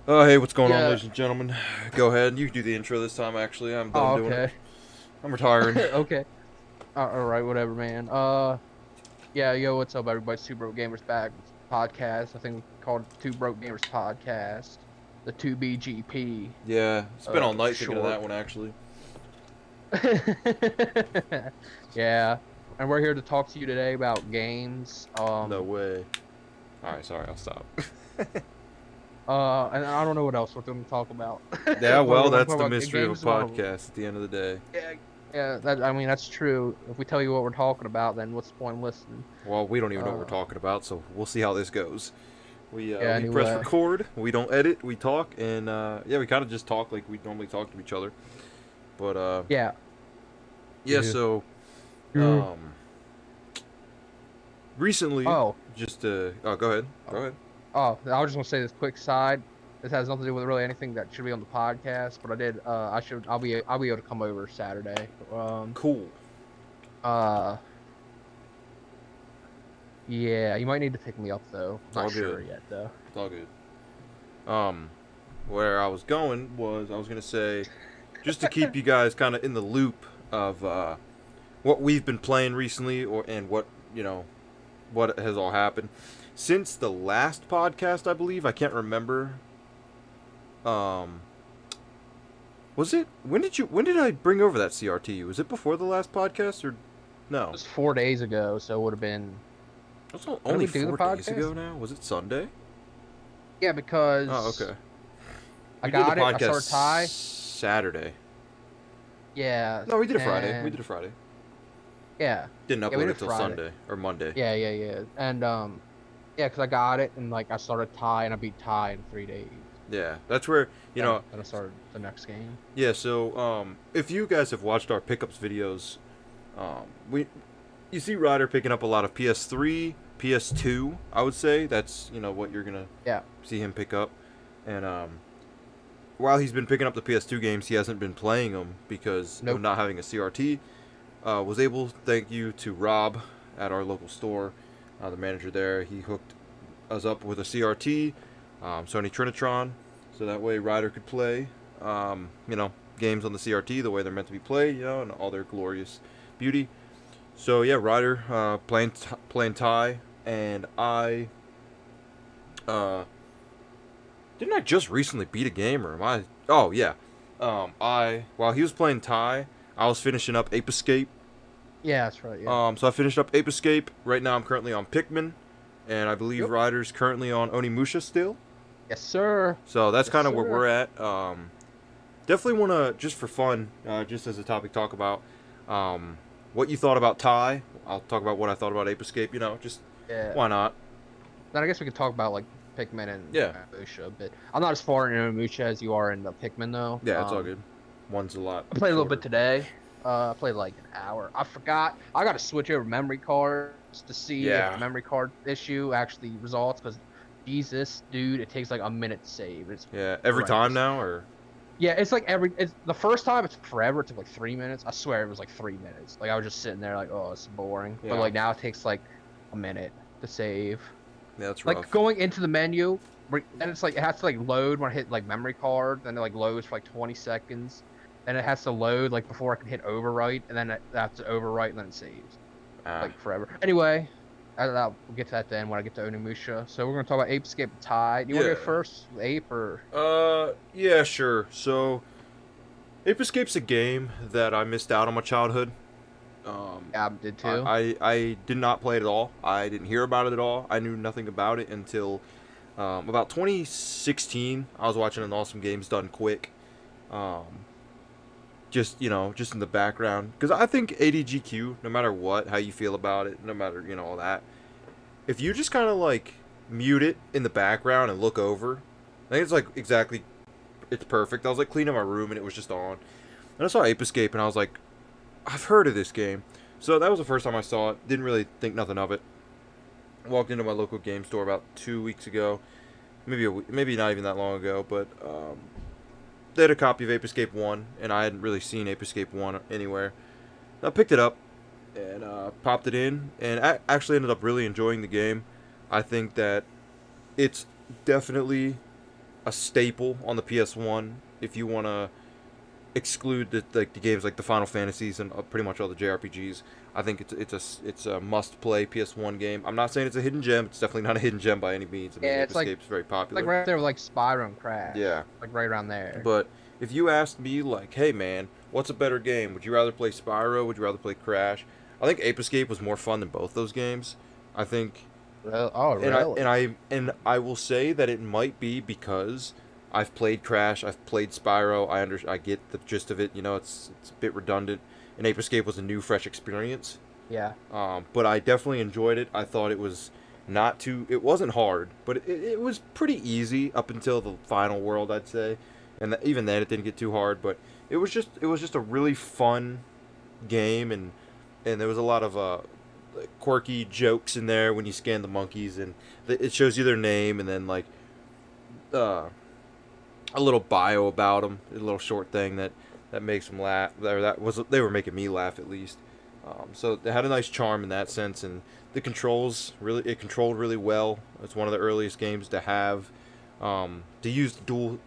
Hey, what's going on, Yeah. ladies and gentlemen? Go ahead. You do the intro this time, actually. I'm done Oh, doing it. okay. I'm retiring. Okay. All right. Whatever, man. Yeah. Yo, what's up, everybody? Two Broke Gamers back with podcast. I think we called it Two Broke Gamers Podcast. The 2BGP, Yeah, spent all for night thinking of that short. one, actually. Yeah. And we're here to talk to you today about games. No way. Alright, sorry, I'll stop. And I don't know what else we're going to talk about, Yeah, but well, we're going to that's talk the about mystery of a games and Marvel. podcast at the end of the day. Yeah. Yeah. I mean, that's true. If we tell you what we're talking about, then what's the point in listening? Well, we don't even know what we're Uh. talking about, so we'll see how this goes. Yeah. We press Anyway. record, we don't edit, we talk, and, yeah, we kind of just talk like we normally talk to each other. But, Yeah. yeah, Yeah. so, Yeah. um, recently, Oh, oh, go ahead. Go oh, ahead. I was just gonna say this quick side. This has nothing to do with really anything that should be on the podcast, but I did. I'll be able to come over Saturday. Cool. Uh, yeah, you might need to pick me up though. It's Not all sure good. yet though. It's all good. Um, where I was going was I was gonna say, just to keep you guys kind of in the loop of what we've been playing recently, and what what has all happened since the last podcast. I believe I can't remember. Um, was it when did I bring over that CRT? Was it before the last podcast or It no? was 4 days ago, so it would have been. That's When did only we do the 4 days podcast? ago now. Was it Sunday? Yeah, Oh, because okay. I We did the got it. I podcast started tie. Saturday. Yeah, No, we did a Friday. We did a and Friday. yeah, Didn't yeah, we upload did it till Friday. Sunday or Monday. Yeah, and yeah, because I got it and like I started tie and I beat tie in 3 days. Yeah, that's where Then I started the next game. Yeah, so if you guys have watched our pickups videos, we you see Ryder picking up a lot of PS3, PS2. I would say that's what you're gonna Yeah. see him pick up, and while he's been picking up the PS2 games, he hasn't been playing them because of Nope. not having a CRT. Was able, thank you to Rob at our local store, the manager there. He hooked us up with a CRT, Sony Trinitron, so that way Ryder could play, games on the CRT the way they're meant to be played, in all their glorious beauty. So yeah, Ryder playing Ty, and I didn't I just recently beat a game, or am I? Oh yeah, I while he was playing Ty, I was finishing up Ape Escape. Yeah, that's right. Yeah. So I finished up Ape Escape. Right now I'm currently on Pikmin, and I believe Yep. Ryder's currently on Onimusha still. Yes, sir. So that's Yes, kind of where sir. we're at. Definitely want to, just for fun, just as a topic, talk about what you thought about Ty. I'll talk about what I thought about Ape Escape. Just Yeah. why not? Then I guess we could talk about like Pikmin and Yeah, Musha a bit. I'm not as far in Musha as you are in the Pikmin though. yeah, it's all good. One's a lot I played a little bit shorter. today. I played like an hour. I forgot. I got to switch over memory cards to see if the Yeah, memory card issue actually results. Because Jesus, dude, it takes like a minute to save. It's yeah. Every time horrendous. now, or Yeah, it's like it's the first time it's forever. It took like 3 minutes. I swear it was like 3 minutes. Like I was just sitting there like, oh, it's boring. But yeah, like now it takes like a minute to save. yeah, that's Like rough. going into the menu, and it's like it has to like load when I hit like memory card, then it like loads for like 20 seconds. And it has to load like before I can hit overwrite, and then it has to overwrite, and then it saves Ah, like forever. Anyway, we'll get to that then when I get to Onimusha. So we're gonna talk about Ape Escape and Tide. Do you want to yeah. go first, with Ape, or Yeah, sure. So, Ape Escape's a game that I missed out on my childhood. yeah, I did I, too. I did not play it at all. I didn't hear about it at all. I knew nothing about it until about 2016. I was watching an Awesome Games Done Quick. Um, just in the background. Because I think ADGQ, no matter what, how you feel about it, no matter, all that, if you just kind of like mute it in the background and look over, I think it's like exactly, it's perfect. I was like cleaning my room and it was just on. And I saw Ape Escape and I was like, I've heard of this game. So that was the first time I saw it. Didn't really think nothing of it. Walked into my local game store about 2 weeks ago, maybe not even that long ago, but they had a copy of Ape Escape 1, and I hadn't really seen Ape Escape 1 anywhere. I picked it up and popped it in, and I actually ended up really enjoying the game. I think that it's definitely a staple on the PS1 if you want to exclude the games like the Final Fantasies and pretty much all the JRPGs. I think it's a must play PS1 game. I'm not saying it's a hidden gem. It's definitely not a hidden gem by any means. I mean, Yeah, Ape Escape's very popular. like right there with like Spyro and Crash. Yeah. Like right around there. But if you asked me, like, hey man, what's a better game? Would you rather play Spyro? Would you rather play Crash? I think Ape Escape was more fun than both those games. I think. Oh, really? And I will say that it might be because I've played Crash, I've played Spyro. I get the gist of it. You know, it's a bit redundant. And Ape Escape was a new, fresh experience. Yeah. But I definitely enjoyed it. I thought it was not too. It wasn't hard, but it was pretty easy up until the final world, I'd say. And even then, it didn't get too hard. But it was just a really fun game, and there was a lot of quirky jokes in there when you scan the monkeys, and it shows you their name, and then like a little bio about them, a little short thing that makes them laugh. They were making me laugh at least. So it had a nice charm in that sense, and the controls it controlled really well. It's one of the earliest games to have to use dual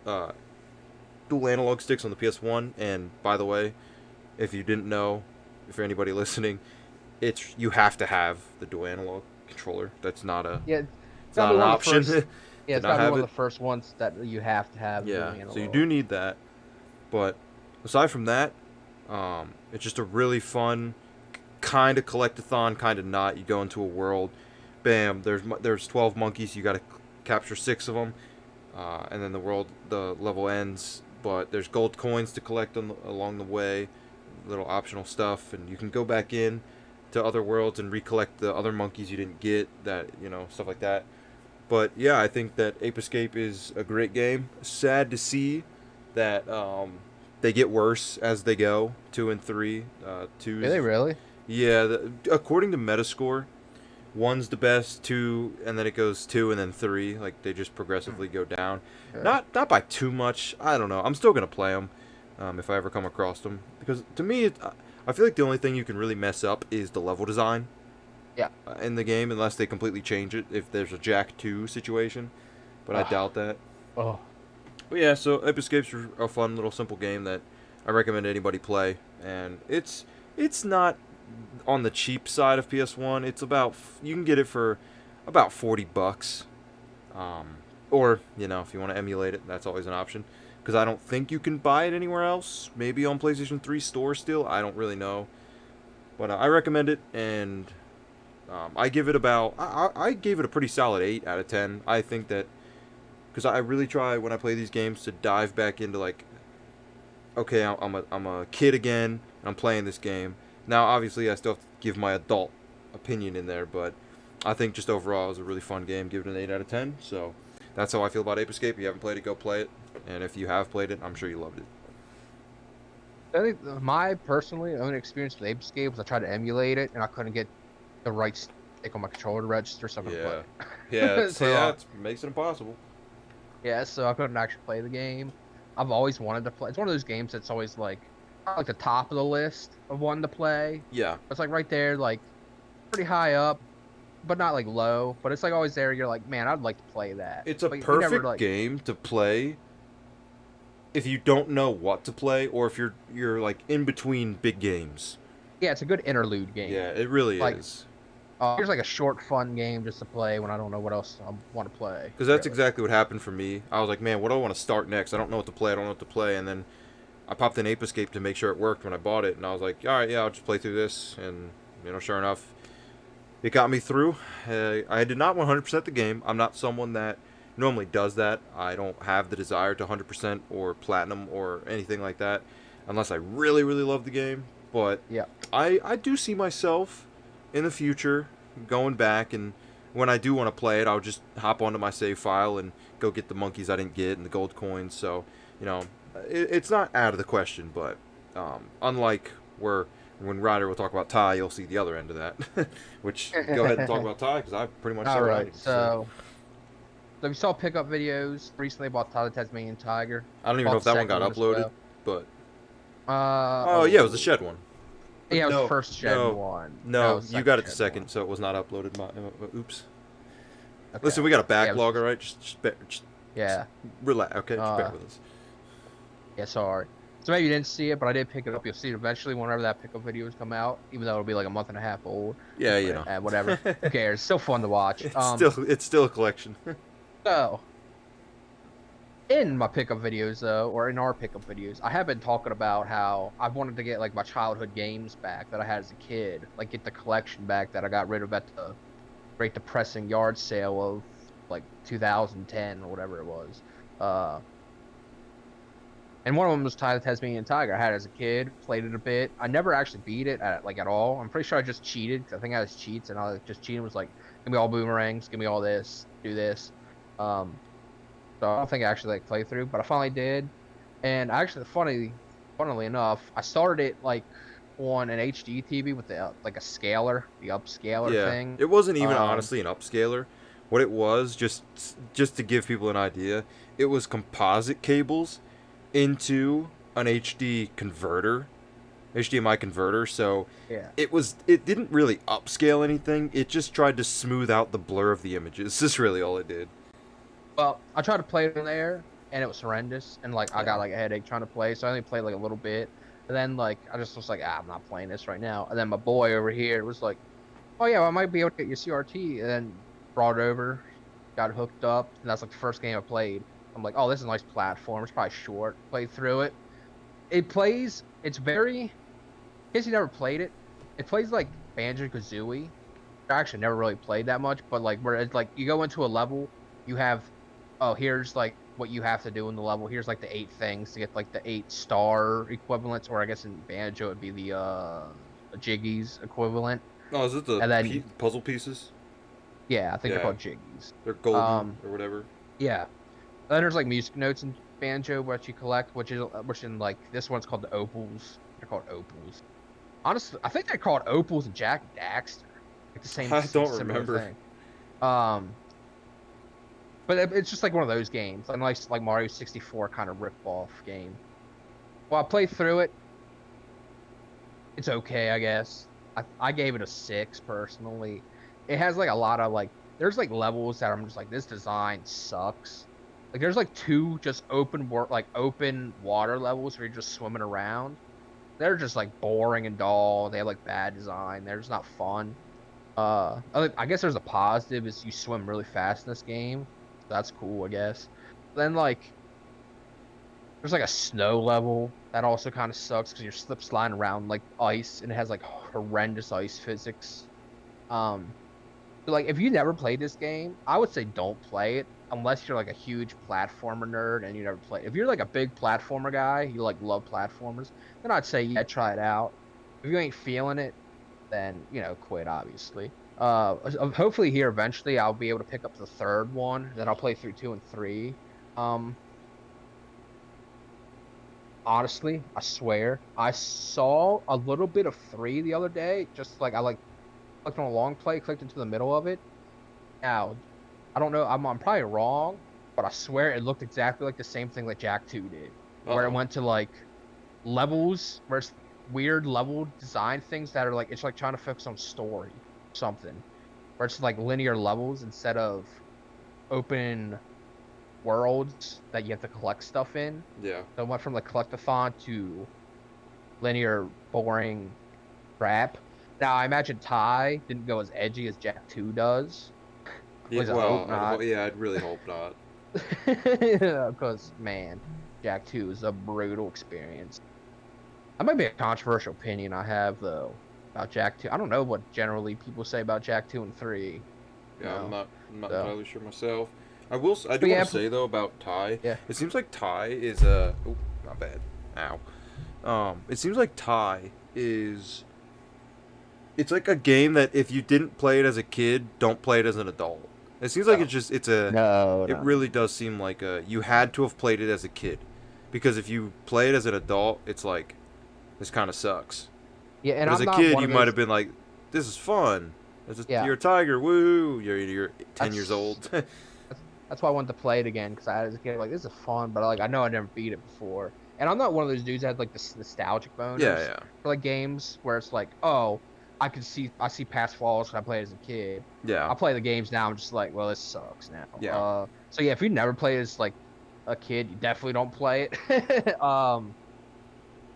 analog sticks on the PS1. And by the way, if you didn't know, for anybody listening, you have to have the dual analog controller. That's not a it's not an option. Yeah, it's gotta be one of the first ones that you have to have. Yeah, so you do need that. But aside from that, it's just a really fun kind of collectathon, kind of not. You go into a world, bam, there's 12 monkeys, you got to capture 6 of them, and then the level ends. But there's gold coins to collect along the way, little optional stuff, and you can go back in to other worlds and recollect the other monkeys you didn't get, stuff like that. But yeah, I think that Ape Escape is a great game. Sad to see that they get worse as they go. 2 and 3. 2's, Really, really? Yeah, according to Metascore, 1's the best, 2, and then it goes 2 and then 3. Like they just progressively go down. Yeah. Not by too much. I don't know. I'm still gonna play them if I ever come across them, because to me, I feel like the only thing you can really mess up is the level design. Yeah. In the game, unless they completely change it, if there's a Jack 2 situation, but I doubt that. Oh. But yeah, so Ape Escape's a fun little simple game that I recommend anybody play, and it's not on the cheap side of PS1. It's you can get it for about $40, or if you want to emulate it, that's always an option. Because I don't think you can buy it anywhere else. Maybe on PlayStation 3 store still. I don't really know, but I recommend it, and I give it I gave it a pretty solid 8 out of 10. I think that because I really try when I play these games to dive back into like, okay, I'm a kid again, and I'm playing this game. Now, obviously, I still have to give my adult opinion in there, but I think just overall it was a really fun game. Give it an 8 out of 10. So that's how I feel about Ape Escape. If you haven't played it, go play it. And if you have played it, I'm sure you loved it. I think my personally only experience with Ape Escape was I tried to emulate it and I couldn't get the right stick on my controller to register, so I couldn't play it. Yeah, it makes it impossible. Yeah, so I couldn't actually play the game. I've always wanted to play. It's one of those games that's always like the top of the list of one to play. Yeah. It's like right there, like pretty high up, but not like low. But it's like always there. You're like, man, I'd like to play that. It's a perfect game to play if you don't know what to play, or if you're like in between big games. Yeah, it's a good interlude game. Yeah, it really is. Here's like a short, fun game just to play when I don't know what else I want to play. Because that's exactly what happened for me. I was like, man, what do I want to start next? I don't know what to play. And then I popped in Ape Escape to make sure it worked when I bought it. And I was like, all right, yeah, I'll just play through this. And, sure enough, it got me through. I did not 100% the game. I'm not someone that normally does that. I don't have the desire to 100% or platinum or anything like that unless I really, really love the game. But yeah, I do see myself in the future going back, and when I do want to play it, I'll just hop onto my save file and go get the monkeys I didn't get and the gold coins. So, it's not out of the question, but unlike when Ryder will talk about Ty, you'll see the other end of that. Which, go ahead and talk about Ty, because I pretty much said it. Alright, so we saw pickup videos recently about Ty the Tasmanian Tiger. I don't even know if that one got uploaded, but... yeah, it was the shed one. Yeah, it was the first shed one. No, you got it the second, so it was not uploaded. Oops. Okay. Listen, we got a backlog, alright? Just Yeah. Relax. Okay, just bear with us. Yeah, sorry. So maybe you didn't see it, but I did pick it up. You'll see it eventually whenever that pickup videos come out, even though it'll be like a month and a half old. Yeah, you But know. whatever. Who cares? Still fun to watch. It's still a collection. So in my pickup videos though, or in our pickup videos, I have been talking about how I wanted to get like my childhood games back that I had as a kid, like get the collection back that I got rid of at the great depressing yard sale of like 2010 or whatever it was. Uh, and one of them was Tasmanian Tiger. I had it as a kid, played it a bit. I never actually beat it at all. I'm pretty sure I just cheated because I think I was cheats and I just cheating was like, give me all boomerangs, give me all this, do this. Um, so I don't think I actually like played through, but I finally did. And actually, funnily enough, I started it like on an HD TV with the like a scaler, the upscaler Yeah, thing. it wasn't even Um, honestly an upscaler. What it was, just to give people an idea, it was composite cables into an HD converter, HDMI converter. So yeah. it didn't really upscale anything. It just tried to smooth out the blur of the images. This is really all it did. Well, I tried to play it in there, and it was horrendous, and like I got Yeah. like a headache trying to play, so I only played like a little bit. And then like I just was like, I'm not playing this right now. And then my boy over here was like, oh yeah, well, I might be able to get your CRT, and then brought it over, got hooked up, and that's like the first game I played. I'm like, oh, this is a nice platform. It's probably short. Played through it. It plays. It's very. In case you never played it, it plays like Banjo-Kazooie. I actually never really played that much, but like where it's like you go into a level, you have, oh, here's like what you have to do in the level. Here's like the 8 things to get like the 8 star equivalents, or I guess in Banjo it'd be the Jiggies equivalent. Oh, is it the And then puzzle pieces? yeah, I think they're Yeah, called Jiggies. they're golden Um, or whatever. yeah. Then there's like music notes in Banjo what you collect, which in like this one's called the opals. They're called opals. Honestly, I think they're called opals and Jack and Daxter. Like the same, I don't similar remember. thing. Um, but it's just like one of those games, a nice like Mario 64 kind of rip-off game. Well, I played through it. It's okay, I guess. I gave it a 6 personally. It has like a lot of like there's like levels that I'm just like this design sucks. Like there's like 2 just open water levels where you're just swimming around. They're just like boring and dull. They have like bad design. They're just not fun. I guess there's a positive is you swim really fast in this game. So that's cool, I guess. Then like there's like a snow level that also kind of sucks because you're slip sliding around like ice and it has like horrendous ice physics. Um, but like if you never played this game, I would say don't play it unless you're like a huge platformer nerd and you never play. If you're like a big platformer guy, you like love platformers, then I'd say yeah, try it out. If you ain't feeling it, then quit obviously. Hopefully here eventually I'll be able to pick up the third one, then I'll play through 2 and 3. Um, honestly, I swear I saw a little bit of 3 the other day. Just like I like clicked on a long play, clicked into the middle of it. Now I don't know. I'm probably wrong, but I swear it looked exactly like the same thing that Jack 2 did, where it Uh-oh. went to like levels where it's weird level design things that are like it's like trying to focus on story something where it's like linear levels instead of open worlds that you have to collect stuff in. Yeah. So it went from like collectathon to linear boring crap. Now I imagine Ty didn't go as edgy as Jack 2 does. At Yeah, least I hope well, not. I'd really hope not. Because man, Jack 2 is a brutal experience. That might be a controversial opinion I have though about Jack 2. I don't know what generally people say about Jack 2 and 3. Yeah, I'm not So, entirely sure myself. I do but want yeah, to say though about Ty. yeah. It seems like Ty is a. Oh, not bad. Ow. It seems like Ty is. It's like a game that if you didn't play it as a kid, don't play it as an adult. It seems like Oh, it's a. no, It no, no. really does seem like you had to have played it as a kid, because if you play it as an adult, it's like, this kind of sucks. Yeah, and But as I'm a not kid, one you of might those. have been like, this is fun. Yeah, You're a tiger, woo! You're 10 years that's old. that's why I wanted to play it again because I was a kid like this is fun, but like I know I never beat it before, and I'm not one of those dudes that had like this nostalgic Yeah, boners yeah. for like games where it's like, oh, I see past flaws 'cause I played as a kid. Yeah. I play the games now. I'm just like, well, this sucks now. Yeah. So yeah, if you never played as like a kid, you definitely don't play it.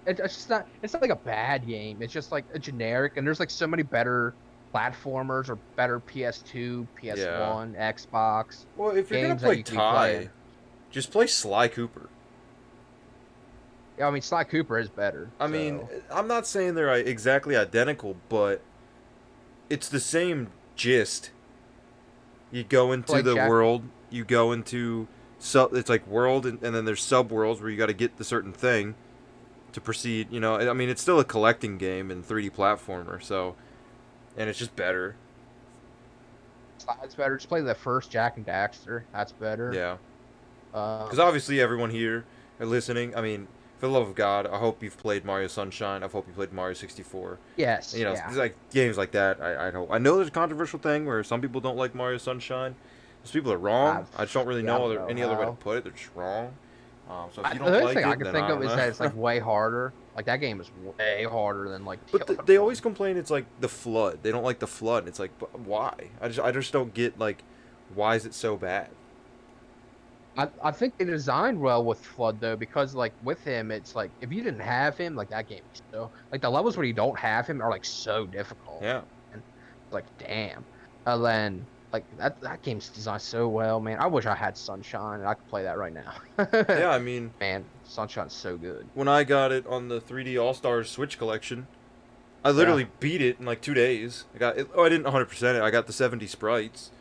It's just not. It's not like a bad game. It's just like a generic, and there's like so many better platformers or better PS2, Yeah. PS1, Xbox Well, if you're gonna games that play you could be playing. Ty, just play Sly Cooper. Yeah, I mean, Sly Cooper is better. I mean, So I'm not saying they're exactly identical, but it's the same gist. You go into like the Jack. world, you go into it's like world, and then there's sub worlds where you got to get the certain thing to proceed. You know, I mean, it's still a collecting game and 3D platformer, so, and it's just better. Sly's better. Just play the first Jack and Daxter. That's better. Yeah, because Um, obviously everyone here are listening. I mean, for the love of God, I hope you've played Mario Sunshine. I hope you played Mario 64. yes, You know, yeah. it's like games like that. I know there's a controversial thing where some people don't like Mario Sunshine. Those people are wrong. I've, I just don't really yeah, I know don't know any other way to how. put it. They're just wrong. So if you The don't only like thing I it, can then think I of don't is that it's know. like way harder. Like that game is way harder than like the But other they always one. complain it's like the flood. They don't like the flood. It's like, but why? I just don't get like, why is it so bad? I think they designed well with Flood though, because like with him, it's like if you didn't have him, like that game is so like the levels where you don't have him are like so difficult. Yeah. And like damn. And then like that game's designed so well, man. I wish I had Sunshine and I could play that right now. Yeah, I mean, Man, Sunshine's so good. when I got it on the 3D All Stars Switch collection, I Yeah. literally beat it in like 2 days. I got it. Oh, I didn't 100% it. I got the 70 sprites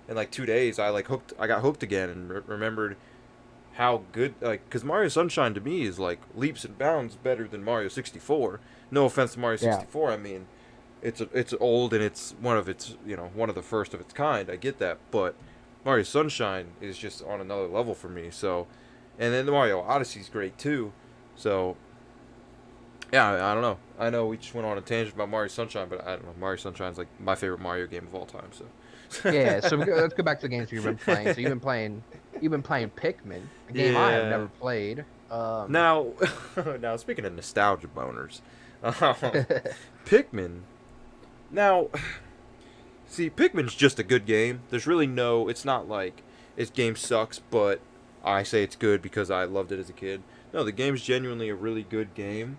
in like 2 days. I like hooked. I got hooked again and remembered how good, like, because Mario Sunshine to me is like leaps and bounds better than Mario 64. No offense to Mario Yeah. 64. I mean, it's old and it's one of the first of its kind. I get that, but Mario Sunshine is just on another level for me. So, and then the Mario Odyssey is great too. So yeah, I don't know. I know we just went on a tangent about Mario Sunshine, but I don't know. Mario Sunshine's like my favorite Mario game of all time. So Yeah, so let's go back to the games you've been playing. So you've been playing Pikmin, a game I have yeah. never played. Now, now speaking of nostalgia boners, Pikmin. Now, see, Pikmin's just a good game. There's really no. It's not like its game sucks, but I say it's good because I loved it as a kid. No, the game's genuinely a really good game.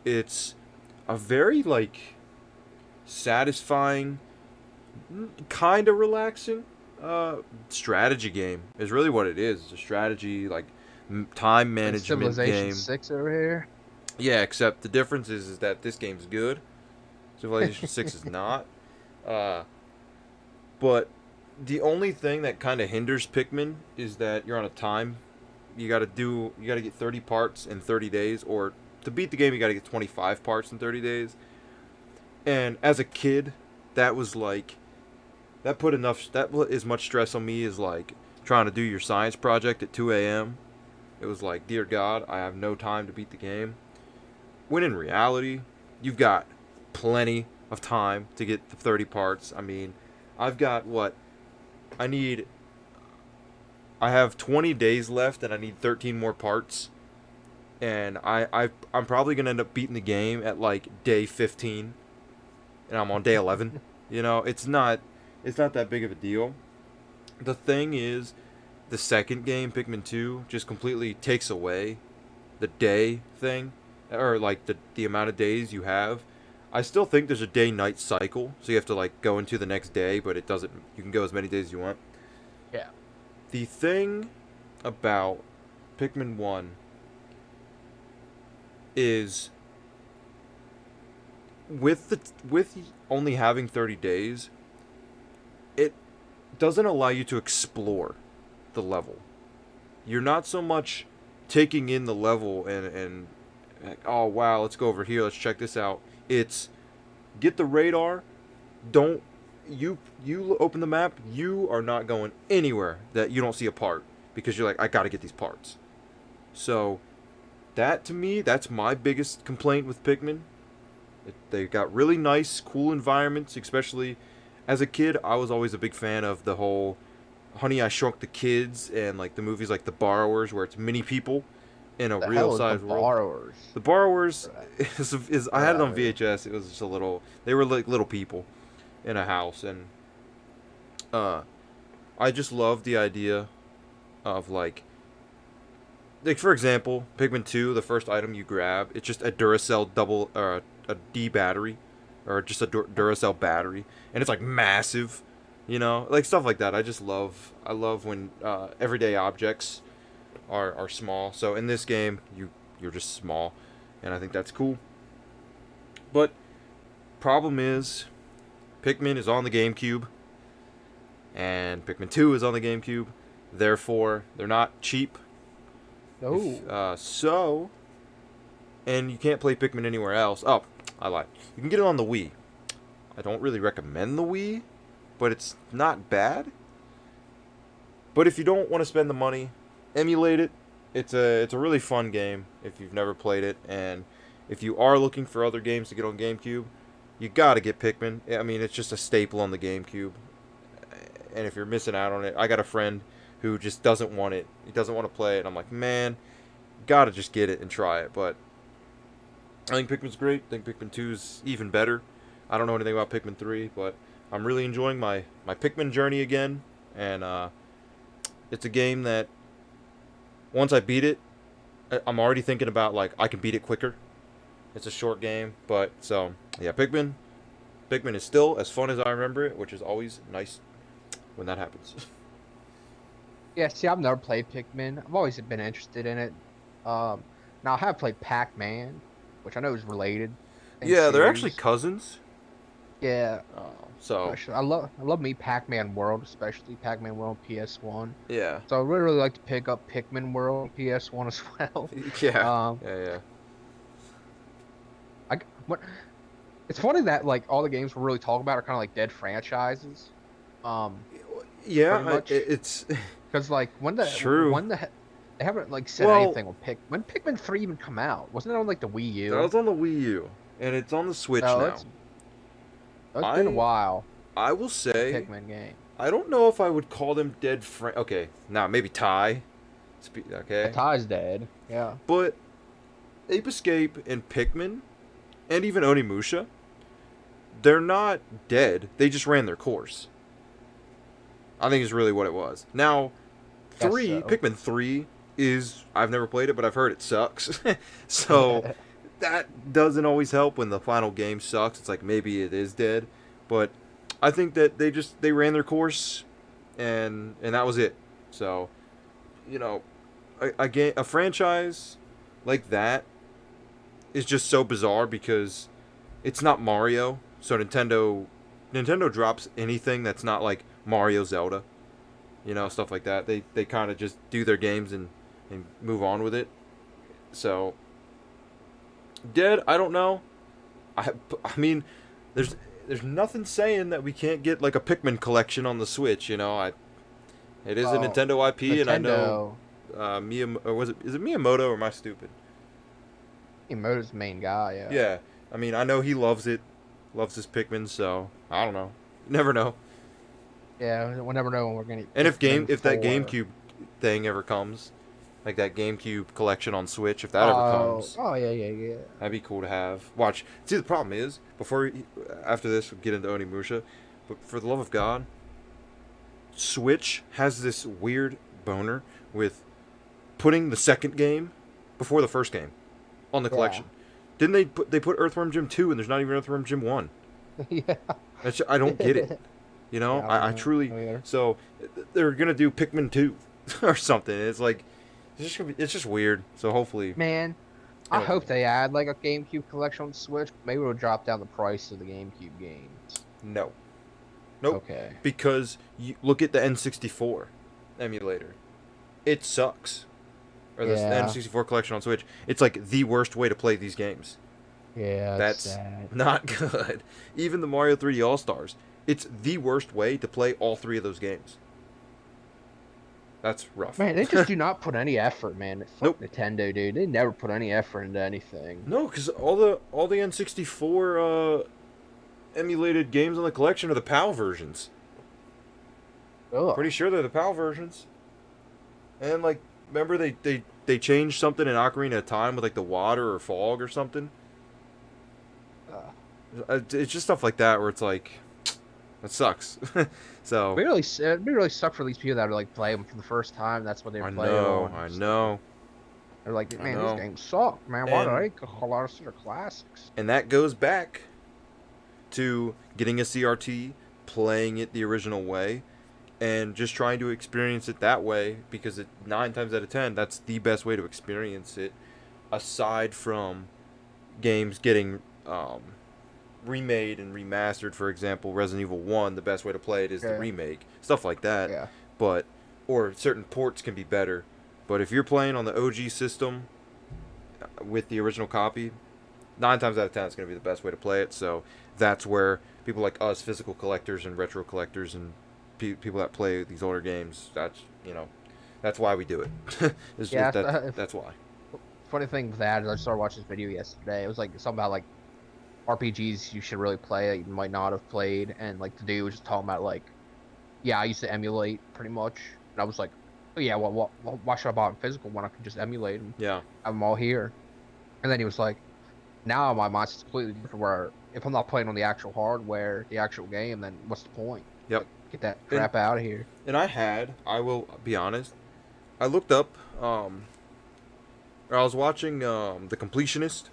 It's a very like satisfying, kind of relaxing strategy game. Is really what it is. It's a strategy like time Playing management Civilization game. 6 over here. Yeah, except the difference is that this game's good. Civilization 6 is not. Uh, but the only thing that kind of hinders Pikmin is that you're on a time. You got to get 30 parts in 30 days, or to beat the game, you got to get 25 parts in 30 days. And as a kid, that was like, that put as much stress on me as like trying to do your science project at 2 a.m. It was like, dear God, I have no time to beat the game. When in reality, you've got plenty of time to get the 30 parts. I mean, I've got what? I need. I have 20 days left and I need 13 more parts. And I'm probably going to end up beating the game at like day 15. And I'm on day 11. You know, it's not that big of a deal. The thing is, the second game, Pikmin 2, just completely takes away the day thing, or like the amount of days you have. I still think there's a day night cycle, so you have to like go into the next day, but it doesn't. You can go as many days as you want. Yeah. The thing about Pikmin 1 is with only having 30 days, it doesn't allow you to explore the level. You're not so much taking in the level and oh wow, let's go over here, let's check this out. It's get the radar. Don't you open the map, you are not going anywhere that you don't see a part because you're like, I got to get these parts. So that to me, that's my biggest complaint with Pikmin. They got really nice, cool environments, especially as a kid. I was always a big fan of the whole Honey I Shrunk the Kids and like the movies like The Borrowers where it's mini people in a The real hell is the size world. borrowers? The Borrowers For that? is I had it on Whatever. VHS. It was just a little. They were like little people in a house, and uh, I just love the idea of like for example, Pikmin 2, the first item you grab, it's just a Duracell double a D battery or just a Duracell battery and it's like massive, like stuff like that. I love when everyday objects are small. So in this game, you're just small and I think that's cool. But problem is Pikmin is on the GameCube and Pikmin 2 is on the GameCube. Therefore, they're not cheap. Oh. And you can't play Pikmin anywhere else. Oh, I lied. You can get it on the Wii. I don't really recommend the Wii, but it's not bad. But if you don't want to spend the money, emulate it. It's a really fun game if you've never played it, and if you are looking for other games to get on GameCube, you gotta get Pikmin. I mean, it's just a staple on the GameCube. And if you're missing out on it, I got a friend who just doesn't want it. He doesn't want to play it. I'm like, man, gotta just get it and try it. But I think Pikmin's great. I think Pikmin 2's even better. I don't know anything about Pikmin 3, but I'm really enjoying my Pikmin journey again. And it's a game that once I beat it, I'm already thinking about like I can beat it quicker. It's a short game, but so yeah, Pikmin. Pikmin is still as fun as I remember it, which is always nice when that happens. Yeah, see, I've never played Pikmin. I've always been interested in it. Now I have played Pac-Man, which I know is related. Same Yeah, they're actually series. cousins. Yeah. So I love me Pac-Man World, especially Pac-Man World PS1. yeah, So I really like to pick up Pikmin World PS1 as well. yeah, Um, yeah. what? It's funny that like all the games we're really talking about are kind of like dead franchises. Yeah, Pretty much. it's Because like true. they haven't like said Well, anything when Pikmin 3 even come out? Wasn't it on like the Wii that U? was on the Wii U, and it's on the Switch So now. it's been a I while. I will A say Pikmin game. I don't know if I would call them dead Okay, now maybe Ty. The Okay, tie's dead. Yeah. but Ape Escape and Pikmin, and even Onimusha, they're not dead. They just ran their course. I think is really what it was. Now, Guess so. Pikmin 3 is I've never played it, but I've heard it sucks. So that doesn't always help when the final game sucks. It's like maybe it is dead, but I think that they ran their course, and that was it. So, you know, a franchise like that is just so bizarre because it's not Mario. So Nintendo drops anything that's not like Mario, Zelda, stuff like that. They kind of just do their games and move on with it. So dead, I don't know. I mean, there's there's nothing saying that we can't get like a Pikmin collection on the Switch. It is a Well, Nintendo IP, and I know Nintendo, or is it Miyamoto or am I stupid? Emoto's the main guy. Yeah. Yeah, I mean I know he loves it, loves his Pikmin. So I don't know. You never know. Yeah. We'll never know when we're gonna And Pikmin if that 4. GameCube thing ever comes, like that GameCube collection on Switch, if that ever comes, Oh yeah, yeah, yeah. that'd be cool to have. Watch. See, the problem is after this we get into Onimusha, but for the love of God, Switch has this weird boner with putting the second game before the first game on the Yeah. collection. Didn't they put Earthworm Jim 2 and there's not even Earthworm Jim 1. Yeah. I don't get it. Yeah, I don't I know. truly. No either. So they're gonna do Pikmin 2 or something. It's like it's just weird. So hopefully Man, I it'll hope they add like a GameCube collection on Switch. Maybe it'll drop down the price of the GameCube games. no. Nope. Okay. Because you look at the N64 emulator. It sucks. Or the Yeah. N64 collection on Switch. It's like the worst way to play these games. Yeah, it's That's sad. not good. Even the Mario 3D All Stars. It's the worst way to play all three of those games. That's rough. Man, they just do not put any effort, man. Fuck Nope. Nintendo, dude. They never put any effort into anything. No, because all the N64 emulated games on the collection are the PAL versions. Ugh. Pretty sure they're the PAL versions. And like remember they changed something in Ocarina of Time with like the water or fog or something. Uh, It's just stuff like that where it's like that sucks. So it'd be really suck for these people that are like play them for the first time. That's what they play it on. I know, They're like, I man, these know, games suck, man. Why do and I call a lot of are classics? and that goes back to getting a CRT, playing it the original way, and just trying to experience it that way because 9 times out of 10 that's the best way to experience it, aside from games getting remade and remastered. For example, Resident Evil 1, the best way to play it is the Yeah, remake, stuff like that. yeah, But or certain ports can be better, but if you're playing on the OG system with the original copy, 9 times out of 10 it's going to be the best way to play it. So that's where people like us, physical collectors and retro collectors and people that play these older games, that's why we do it. yeah. That's why. Funny thing with that is I started watching this video yesterday. It was like something about like RPGs you should really play that you might not have played, and like the dude was just talking about like, yeah, I used to emulate pretty much, and I was like, oh yeah, well, why should I buy them physical when I can just emulate them? Yeah. Have them all here. And then he was like, now my mindset's completely different. Where if I'm not playing on the actual hardware, the actual game, then what's the point? Yep. Like, get that crap out of here. And I will be honest, I looked up, or I was watching The Completionist,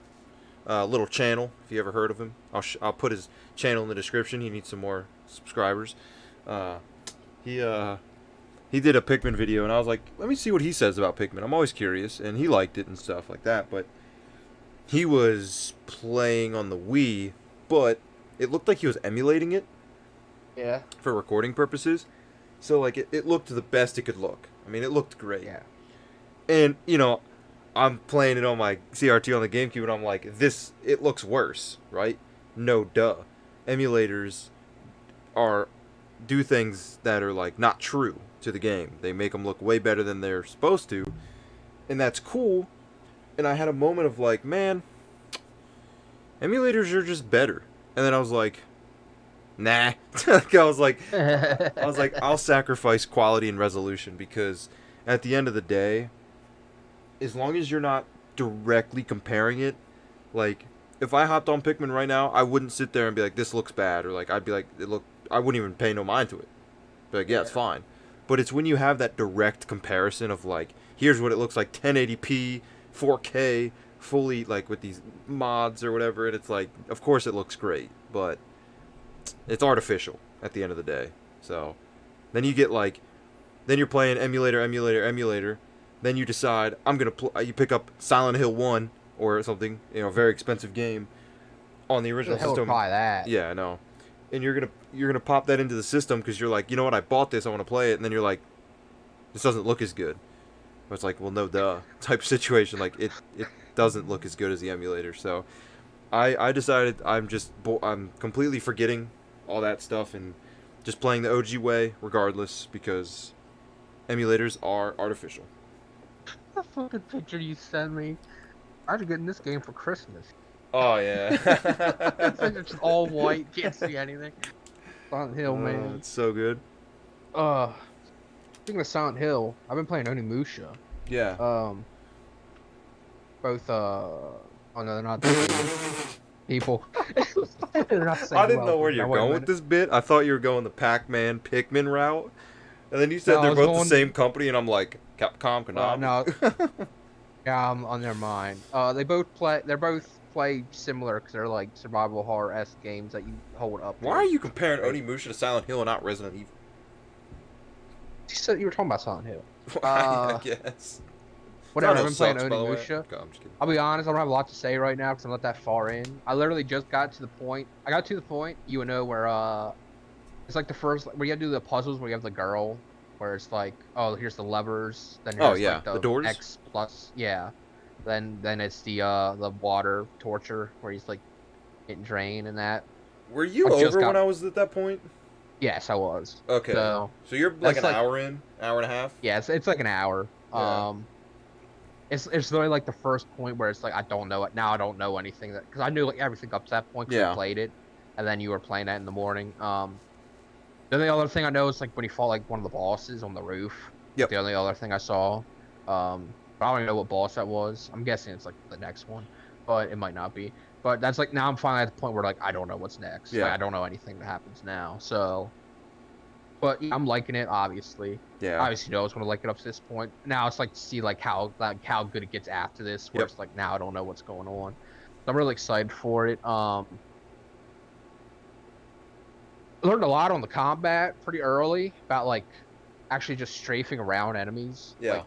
little channel, if you ever heard of him. I'll put his channel in the description. He needs some more subscribers. Uh, he did a Pikmin video, and I was like, let me see what he says about Pikmin. I'm always curious, and he liked it and stuff like that, but he was playing on the Wii, but it looked like he was emulating it. Yeah. For recording purposes. So, like, it looked the best it could look. I mean, it looked great. Yeah. And, I'm playing it on my CRT on the GameCube, and I'm like, it looks worse, right? No duh. Emulators do things that are, like, not true to the game. They make them look way better than they're supposed to. And that's cool. And I had a moment of, like, man, emulators are just better. And then I was like, nah. I was like, I'll sacrifice quality and resolution because at the end of the day, as long as you're not directly comparing it, like if I hopped on Pikmin right now, I wouldn't sit there and be like, this looks bad, or like I'd be like, I wouldn't even pay no mind to it. Be like, yeah, it's fine. But it's when you have that direct comparison of like, here's what it looks like, 1080p, 4K, fully like with these mods or whatever, and it's like, of course it looks great, but it's artificial at the end of the day. So then you get like, then you're playing emulator. Then you decide you pick up Silent Hill 1 or something, very expensive game on the original system. Buy that. Yeah, I know. And you're gonna pop that into the system because you're like, you know what, I bought this, I want to play it, and then you're like, this doesn't look as good. But it's like, well, no duh type of situation. Like it doesn't look as good as the emulator. So I decided I'm completely forgetting all that stuff and just playing the OG way regardless because emulators are artificial. The fucking picture you sent me. I had to get in this game for Christmas. Oh yeah. It's just all white, can't see anything. Silent Hill, man. It's so good. Speaking of Silent Hill, I've been playing Onimusha. Yeah. Both oh no, they're not the same people. They're not the same. I didn't know where you're going with this bit. I thought you were going the Pac-Man Pikmin route, and then you said they're both the same company, and I'm like, Capcom, Konami. No. Yeah, I'm on their mind. They both play similar because they're like survival horror-esque games that you hold up. Why are you comparing Onimusha to Silent Hill and not Resident Evil? You said you were talking about Silent Hill. I guess. Whatever, I've been playing Onimusha. Okay, I'm just kidding. I'll be honest, I don't have a lot to say right now because I'm not that far in. I literally just got to the point. I got to the point, where it's like the first where you have to do the puzzles where you have the girl, where it's like, oh, here's the levers, then here's like the doors, X plus, yeah. Then it's the water torture where he's like getting drained and that. Were you over when I was at that point? Yes, I was. Okay. So you're like an hour in, hour and a half? Yeah, it's like an hour. Yeah. It's really like the first point where it's like I don't know it now. I don't know anything because I knew like everything up to that point because I played it, and then you were playing that in the morning. Then the other thing I know is like when you fought like one of the bosses on the roof. Yep. The only other thing I saw. But I don't even know what boss that was. I'm guessing it's like the next one, but it might not be. But that's like now I'm finally at the point where like I don't know what's next. Like Yeah. I don't know anything that happens now. So, but yeah, I'm liking it. Obviously, Yeah. obviously, I was going to like it up to this point. Now it's like to see like how good it gets after this. Where Yep. it's like now I don't know what's going on. So I'm really excited for it. Learned a lot on the combat pretty early about like actually just strafing around enemies. Yeah. Like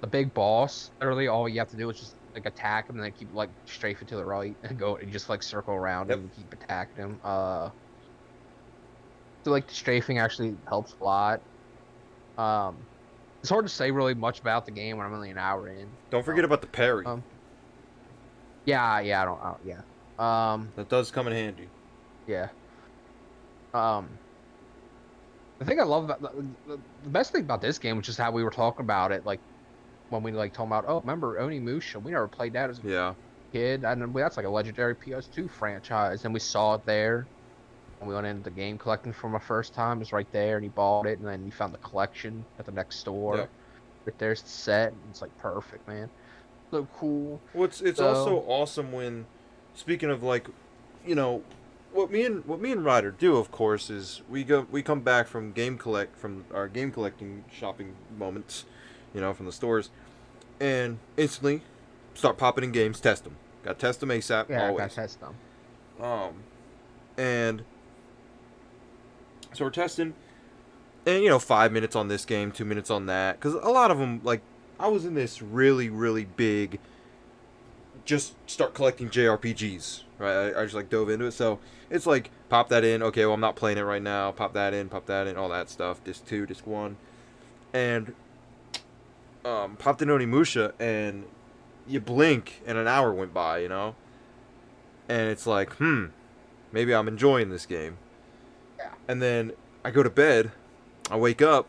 the big boss, literally all you have to do is just like attack him and then keep like strafing to the right and go and just like circle around Yep. him and keep attacking him. So like the strafing actually helps a lot. Um, it's hard to say really much about the game when I'm only an hour in. Don't forget about the parry. Um, yeah, yeah. Um, That does come in handy. yeah. Um, the thing I love about the best thing about this game, which is how we were talking about it, like when we like talking about, oh, remember Onimusha? We never played that as a Yeah. kid, and that's like a legendary PS2 franchise, and we saw it there. And we went into the game collecting for my first time. It's right there, and he bought it, and then you found the collection at the next Yep. store. Right there's the set, and it's like perfect, man. So cool. Well, it's also So awesome when, speaking of like, you know, what me and Ryder do, of course, is we come back from our game collecting shopping moments, from the stores, and instantly start popping in games, test them. Got to test them ASAP yeah, I got always. test them. Um, and so we're testing, and 5 minutes on this game, 2 minutes on that, because a lot of them, like, I was in this really really big just start collecting JRPGs, right? I just like dove into it. So it's like pop that in. Okay, well I'm not playing it right now. Pop that in, all that stuff. Disc 2, Disc 1, and popped in Onimusha, and you blink and an hour went by, and it's like, maybe I'm enjoying this game. Yeah. And then I go to bed, I wake up,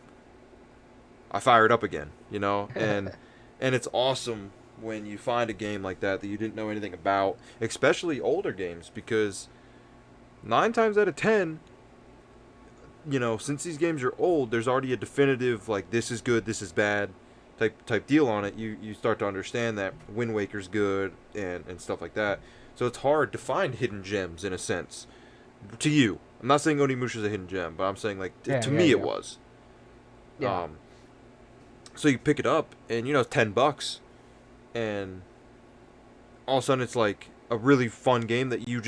I fire it up again, and it's awesome when you find a game like that you didn't know anything about, especially older games, because 9 times out of 10, since these games are old, there's already a definitive like this is good, this is bad type deal on it. You start to understand that Wind Waker's good and stuff like that. So it's hard to find hidden gems in a sense. To you, I'm not saying Onimusha's a hidden gem, but I'm saying like Yeah, to yeah, me it yeah. was. Yeah. So you pick it up and $10, and all of a sudden it's like a really fun game that you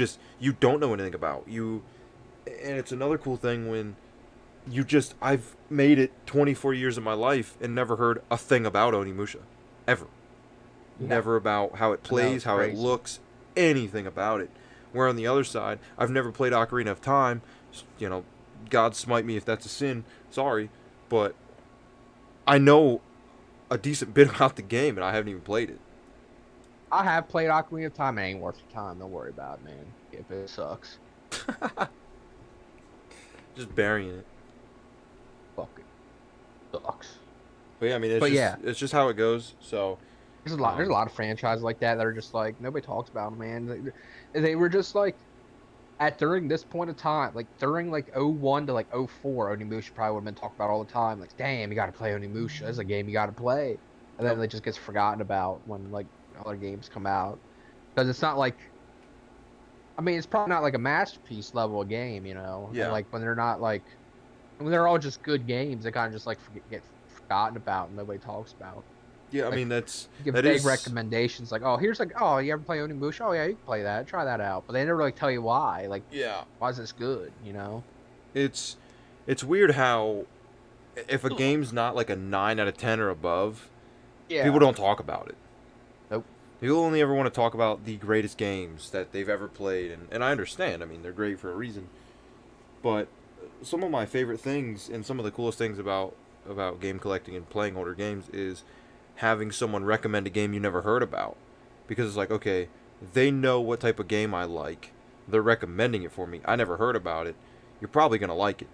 don't know anything about. And it's another cool thing when I've made it 24 years of my life and never heard a thing about Onimusha ever. Yeah. Never about how it I know, plays, it's how it crazy. looks, anything about it. Where on the other side, I've never played Ocarina of Time. God smite me if that's a sin. Sorry, but I know a decent bit about the game and I haven't even played it. I have played Ocarina of Time. It ain't worth your time. Don't worry about it, man. If it sucks, Just burying it. fuck it. Sucks. But yeah, I mean, But yeah, it's just how it goes. So, there's a lot. There's a lot of franchises like that are just like nobody talks about them, man. They were just like at during this point of time, like during like '01 to like '04, Onimusha probably would have been talked about all the time. Like, damn, you got to play Onimusha. It's a game you got to play, and yep. then it just gets forgotten about when like other games come out because it's not like. I mean, it's probably not like a masterpiece level of game, Yeah. And like when they're not like when they're all just good games, they kind of just like get forgotten about and nobody talks about. Yeah, I Like mean you give that vague is recommendations like, oh, here's like, oh, you ever play Onimusha? Oh yeah, you can play that. Try that out. But they never like tell you why. Like, yeah. why is this good? You know? It's weird how if a game's not like a 9 out of 10 or above, people Yeah. don't talk about it. Nope. People only ever want to talk about the greatest games that they've ever played, and I understand. I mean, they're great for a reason. But some of my favorite things and some of the coolest things about game collecting and playing older games is having someone recommend a game you never heard about, because it's like, okay, they know what type of game I like. They're recommending it for me. I never heard about it. You're probably going to like it.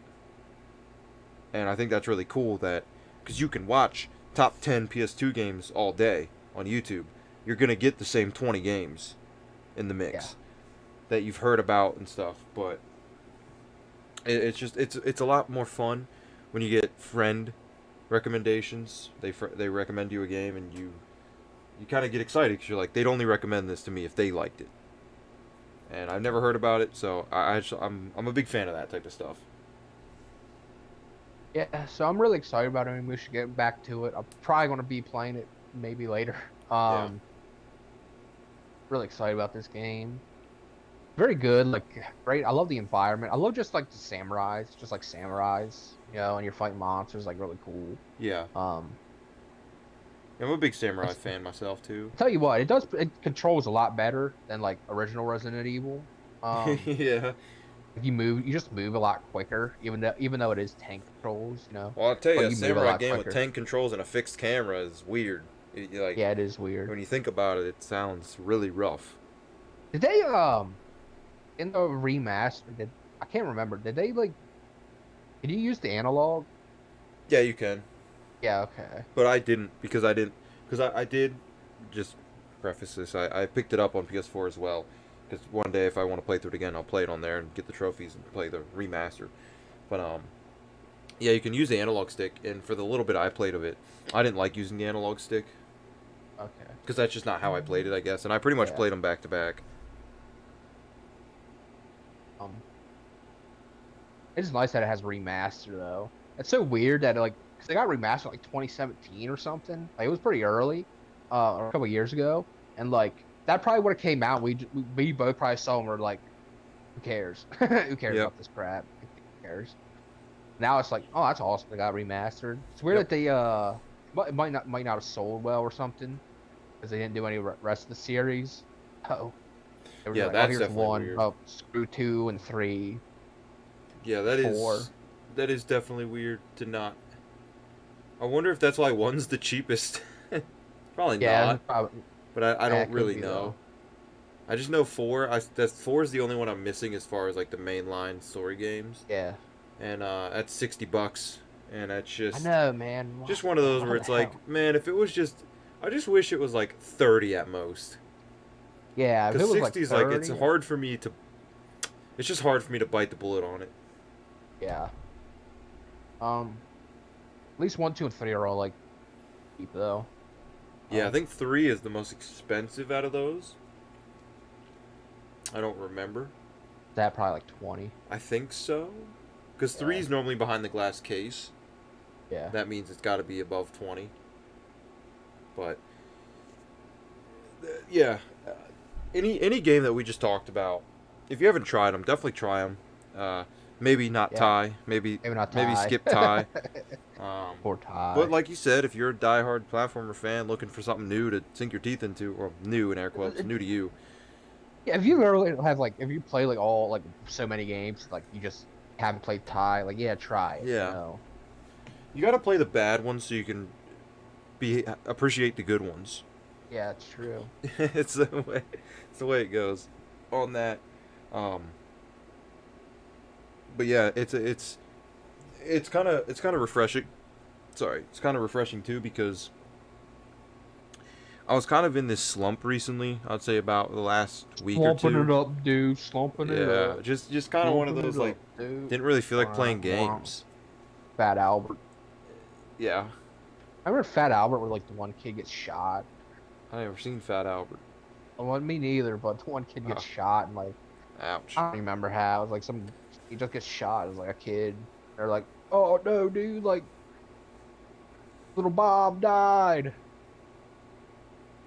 And I think that's really cool that because you can watch top 10 PS2 games all day on YouTube, you're going to get the same 20 games in the mix Yeah. that you've heard about and stuff, but it's just it's a lot more fun when you get friend recommendations. They recommend you a game, and you kind of get excited because you're like, they'd only recommend this to me if they liked it. And I've never heard about it, so I'm a big fan of that type of stuff. Yeah, so I'm really excited about it. I mean, we should get back to it. I'm probably going to be playing it maybe later. Yeah. Really excited about this game. Very good, like great. I love the environment. I love just like the samurais, just like samurais, and you're fighting monsters, like really cool. Yeah. Um, I'm a big samurai fan myself too. I'll tell you what, it controls a lot better than like original Resident Evil. Yeah. If you just move a lot quicker, even though it is tank controls, Well, I'll tell you, a you move a samurai lot game quicker. with tank controls and a fixed camera is weird. Yeah, it is weird. When you think about it, it sounds really rough. Did they in the remaster? I can't remember? Did they like? Did you use the analog? Yeah, you can. Yeah, okay. But I didn't because I did just preface this. I picked it up on PS4 as well because one day if I want to play through it again, I'll play it on there and get the trophies and play the remaster. But yeah, you can use the analog stick, and for the little bit I played of it, I didn't like using the analog stick. Okay. Because that's just not how I played it, I guess. And I pretty much played them back to back. It's nice that it has remaster though. It's so weird that cause they got remastered like 2017 or something. Like it was pretty early, or a couple years ago, and like that probably would have came out. We both probably saw them. We're like, who cares? Who cares about this crap? Who cares? Now it's like, oh, that's awesome. They got remastered. It's weird that they it might not have sold well or something because they didn't do any rest of the series. Oh, yeah, like, that's here's definitely one. weird. Oh, screw 2 and 3. Yeah, 4. that is definitely weird to not. I wonder if that's why 1's the cheapest. Probably not. Probably, But I don't really know. Though. I just know 4. 4 is the only one I'm missing as far as like the mainline story games. Yeah. And that's $60, and that's just. I know, man. Just one of those where it's like, man, if it was just, I just wish it was like 30 at most. Yeah, if it Because was 60 is 30, like it's hard for me to. It's just hard for me to bite the bullet on it. Yeah. At least 1, 2, and 3 are all like cheap though. Yeah, I think 3 is the most expensive out of those. I don't remember. That probably like 20. I think so. Because 3 is normally behind the glass case. Yeah. That means it's got to be above 20. But yeah, any game that we just talked about, if you haven't tried them, definitely try them. Maybe not tie. Maybe not tie. Maybe skip tie. Or tie. But like you said, if you're a diehard platformer fan looking for something new to sink your teeth into, or new in air quotes, new to you. Yeah, if you really have if you play all so many games, you just haven't played tie, try it. Yeah. You got to play the bad ones so you can appreciate the good ones. Yeah, it's true. It's the way it goes on that. But yeah, it's kind of refreshing. Sorry, it's kind of refreshing too because I was kind of in this slump recently. I'd say about the last week or two. Slumping it up, dude. Slumping it up. Yeah, just kind of one of those didn't really feel like playing games. Fat Albert. Yeah. I remember Fat Albert where the one kid gets shot. I never seen Fat Albert. Well, me neither, but the one kid gets shot and ouch. I don't remember how. It was he just gets shot as a kid. They're like, oh no, dude, little Bob died.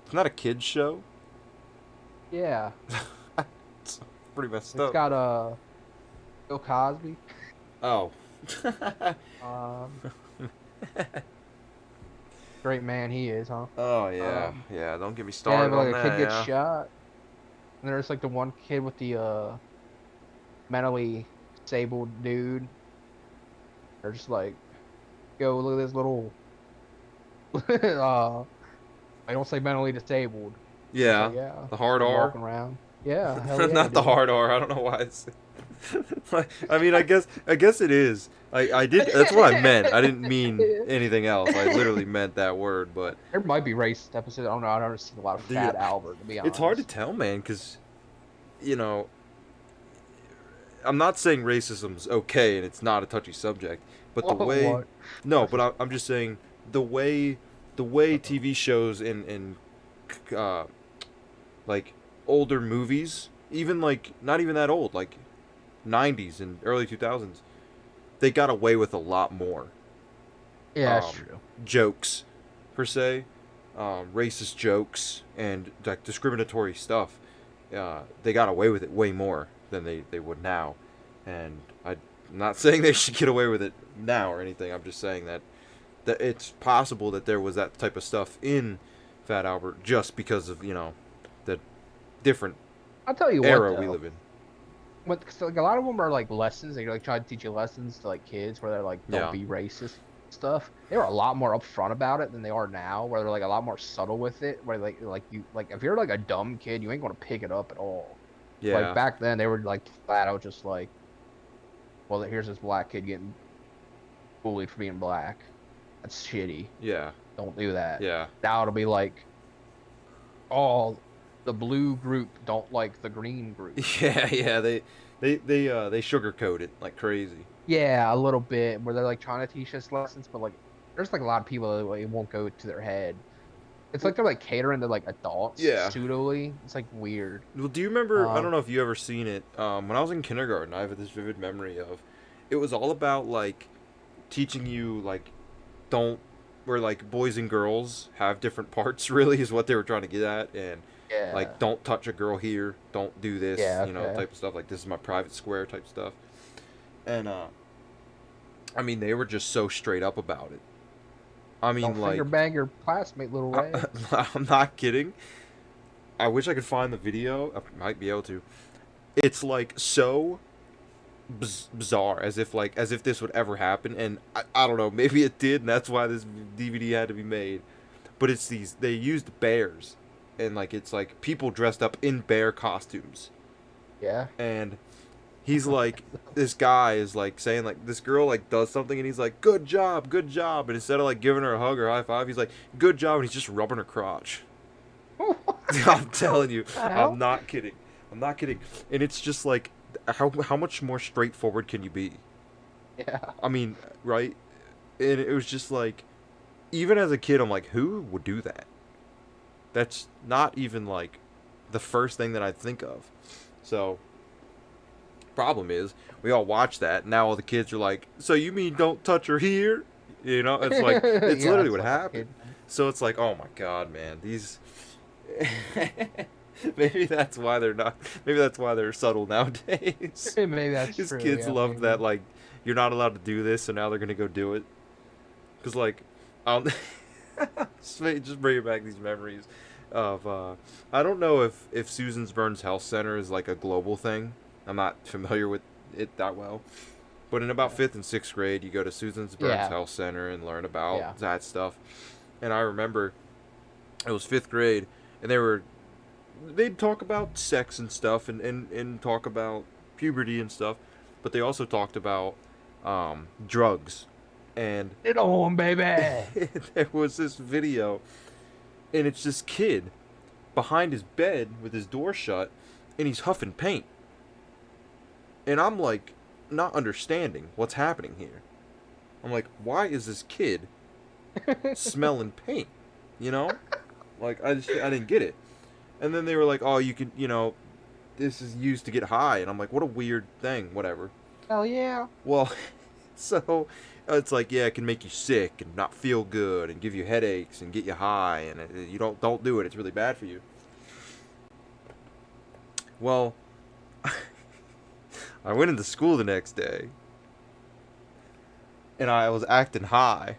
It's not a kid's show. Yeah. It's pretty messed It's up. got Bill Cosby. Oh. Great man he is, huh? Oh yeah, yeah. Don't get me started on a that. kid gets shot, and there's the one kid with the mentally disabled dude. They're just yo, look at this little. I don't say mentally disabled. Yeah. Yeah. The hard R. Walking around. Yeah. Hell yeah, Not the hard R. I don't know why it's. I mean, I guess it is. I did. That's what I meant. I didn't mean anything else. I literally meant that word, but there might be racist episodes. I don't know. I don't see a lot of Fat Albert, to be honest. It's hard to tell, man, because I'm not saying racism's okay and it's not a touchy subject. But the way, What? no, but I'm just saying the way TV shows in uh, like older movies, even like not even that old, like 90s and early 2000s, they got away with a lot more Yeah, that's true. jokes, per se, racist jokes and like discriminatory stuff. They got away with it way more than they would now, and I'm not saying they should get away with it now or anything. I'm just saying that it's possible that there was that type of stuff in Fat Albert just because of the different I'll tell you what era we though. live in. Cause, like a lot of them are like lessons. They like try to teach you lessons to like kids where they're like, don't Yeah. be racist stuff. They were a lot more upfront about it than they are now, where they're like a lot more subtle with it. Where like you like if you're like a dumb kid, you ain't gonna pick it up at all. Like Yeah. back then, they were like flat out just like, well, here's this black kid getting bullied for being black. That's shitty. Yeah. Don't do that. Yeah. Now it'll be like, oh, the blue group don't like the green group. Yeah. Yeah. They sugarcoat it like crazy. Yeah, a little bit where they're like trying to teach us lessons, but like there's like a lot of people that like, it won't go to their head. It's like they're like catering to like adults Yeah. pseudoli. It's like weird. Well, do you remember? I Um, don't know if you ever seen it. When I was in kindergarten, I have this vivid memory of. It was all about like teaching you like don't where like boys and girls have different parts. Really, is what they were trying to get at, and yeah, like don't touch a girl here, don't do this, yeah, okay. type of stuff. Like this is my private square type stuff. And I mean, they were just so straight up about it. I Don't mean, finger like, bang your classmate, little Ray. I'm not kidding. I wish I could find the video. I might be able to. It's like so bizarre, as if this would ever happen, and I don't know. Maybe it did, and that's why this DVD had to be made. But it's they used bears, and like it's like people dressed up in bear costumes, Yeah. and he's like this guy is like saying like this girl like does something and he's like good job, and instead of like giving her a hug or high five, he's like good job, and he's just rubbing her crotch. I'm telling you, I'm not kidding. I'm not kidding. And it's just like how much more straightforward can you be? Yeah. I mean, right? And it was just like even as a kid I'm like who would do that? That's not even like the first thing that I'd think of. So problem is we all watch that. Now all the kids are like, so you mean don't touch her here? It's like it's Yeah, literally it's what like a happened. kid. So it's like, oh my god, man, these. Maybe that's why they're not. Maybe that's why they're subtle nowadays. Maybe that's These true. kids Yeah, love maybe. that like you're not allowed to do this, so now they're gonna go do it. Cause like, um, just bringing back these memories of I don't know if Susan's Burns Health Center is like a global thing. I'm not familiar with it that well. But in about Yeah. 5th and 6th grade, you go to Susan's Burns Yeah. Health Center and learn about Yeah. that stuff. And I remember it was 5th grade, and they'd talk about sex and stuff, and talk about puberty and stuff, but they also talked about drugs. And Get on, baby. there was this video, and it's this kid behind his bed with his door shut, and he's huffing paint. And I'm like, not understanding what's happening here. I'm like, why is this kid smelling paint? You know? Like, I didn't get it. And then they were like, oh, you can, this is used to get high. And I'm like, what a weird thing, whatever. Hell yeah. Well, so it's like, yeah, it can make you sick and not feel good and give you headaches and get you high. And you don't do it. It's really bad for you. Well, I went into school the next day, and I was acting high,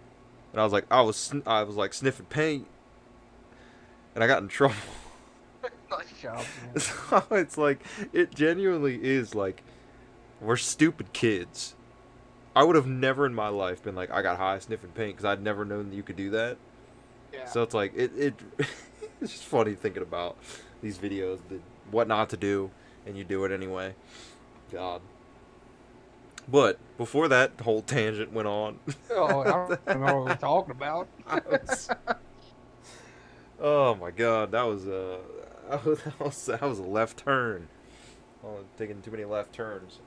and I was like, I was like sniffing paint, and I got in trouble. Nice job, man. So it's like it genuinely is like we're stupid kids. I would have never in my life been like I got high sniffing paint because I'd never known that you could do that. Yeah. So it's like it it's just funny thinking about these videos, what not to do, and you do it anyway. God. But before that whole tangent went on, Oh, I don't remember what we're talking about. I was, oh my god, that was a left turn. Oh, taking too many left turns.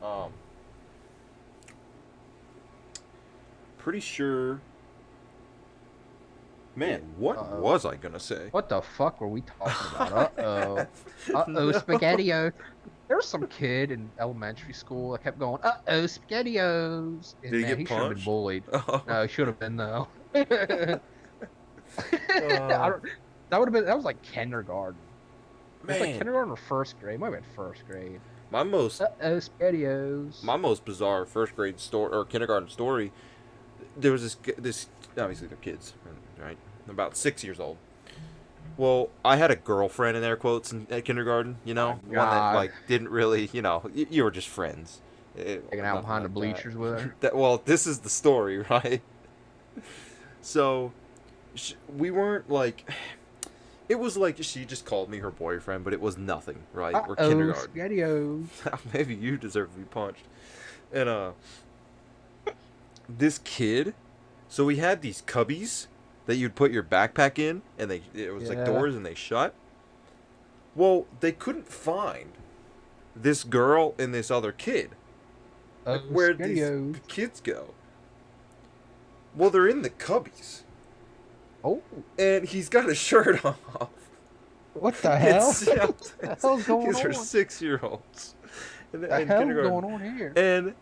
pretty sure. Man, what Uh-oh. was I gonna say? What the fuck were we talking about? Uh-oh. Uh-oh, No. SpaghettiO. There was some kid in elementary school that kept going, uh-oh, SpaghettiOs. And Did he man, get he should have been punched? bullied. Oh. No, he should have been, though. Uh, That would have been, that was like kindergarten. It was like man, kindergarten or first grade. It might have been first grade. my most Uh-oh, SpaghettiOs. my most bizarre first grade story or kindergarten story. There was this obviously they're kids, right? About 6 years old. Well, I had a girlfriend in air quotes at kindergarten. You know, Oh, one that God. like didn't really, you were just friends. Hanging out Nothing behind the like bleachers with her. well, this is the story, right? So, we weren't like. It was like she just called me her boyfriend, but it was nothing, right? We're Uh-oh, kindergarten. SpaghettiOs. Maybe you deserve to be punched. And this kid, so we had these cubbies that you'd put your backpack in, and it was like Yeah. doors and they shut. Well, they couldn't find this girl and this other kid. Like, Oh, where'd these SpaghettiOs. kids go? Well, they're in the cubbies, Oh, and he's got his shirt off. what the hell? It's, What the hell's going these are on? 6-year-olds. What the hell's going on here? And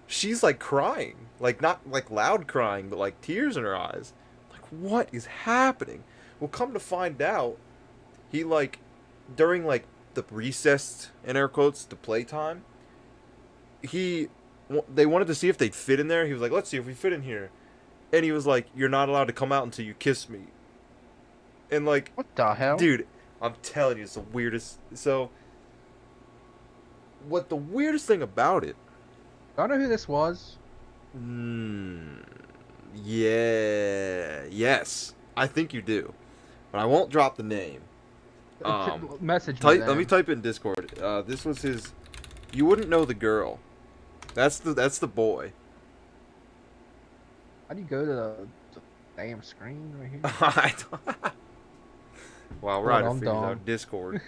she's like crying, like not like loud crying, but like tears in her eyes. Like, what is happening? Well, come to find out, he like during like the recess in air quotes, the playtime. They wanted to see if they'd fit in there. He was like, let's see if we fit in here, and he was like, you're not allowed to come out until you kiss me. And like, What the hell? dude, I'm telling you, it's the weirdest. So, what the weirdest thing about it? Do I know who this was? Yeah. Yes. I think you do. But I won't drop the name. Message me Let me then. type it in Discord. This was his. You wouldn't know the girl. That's the boy. How do you go to the damn screen right here? I don't- wow, we're Hold out on, of figures dog. out Discord.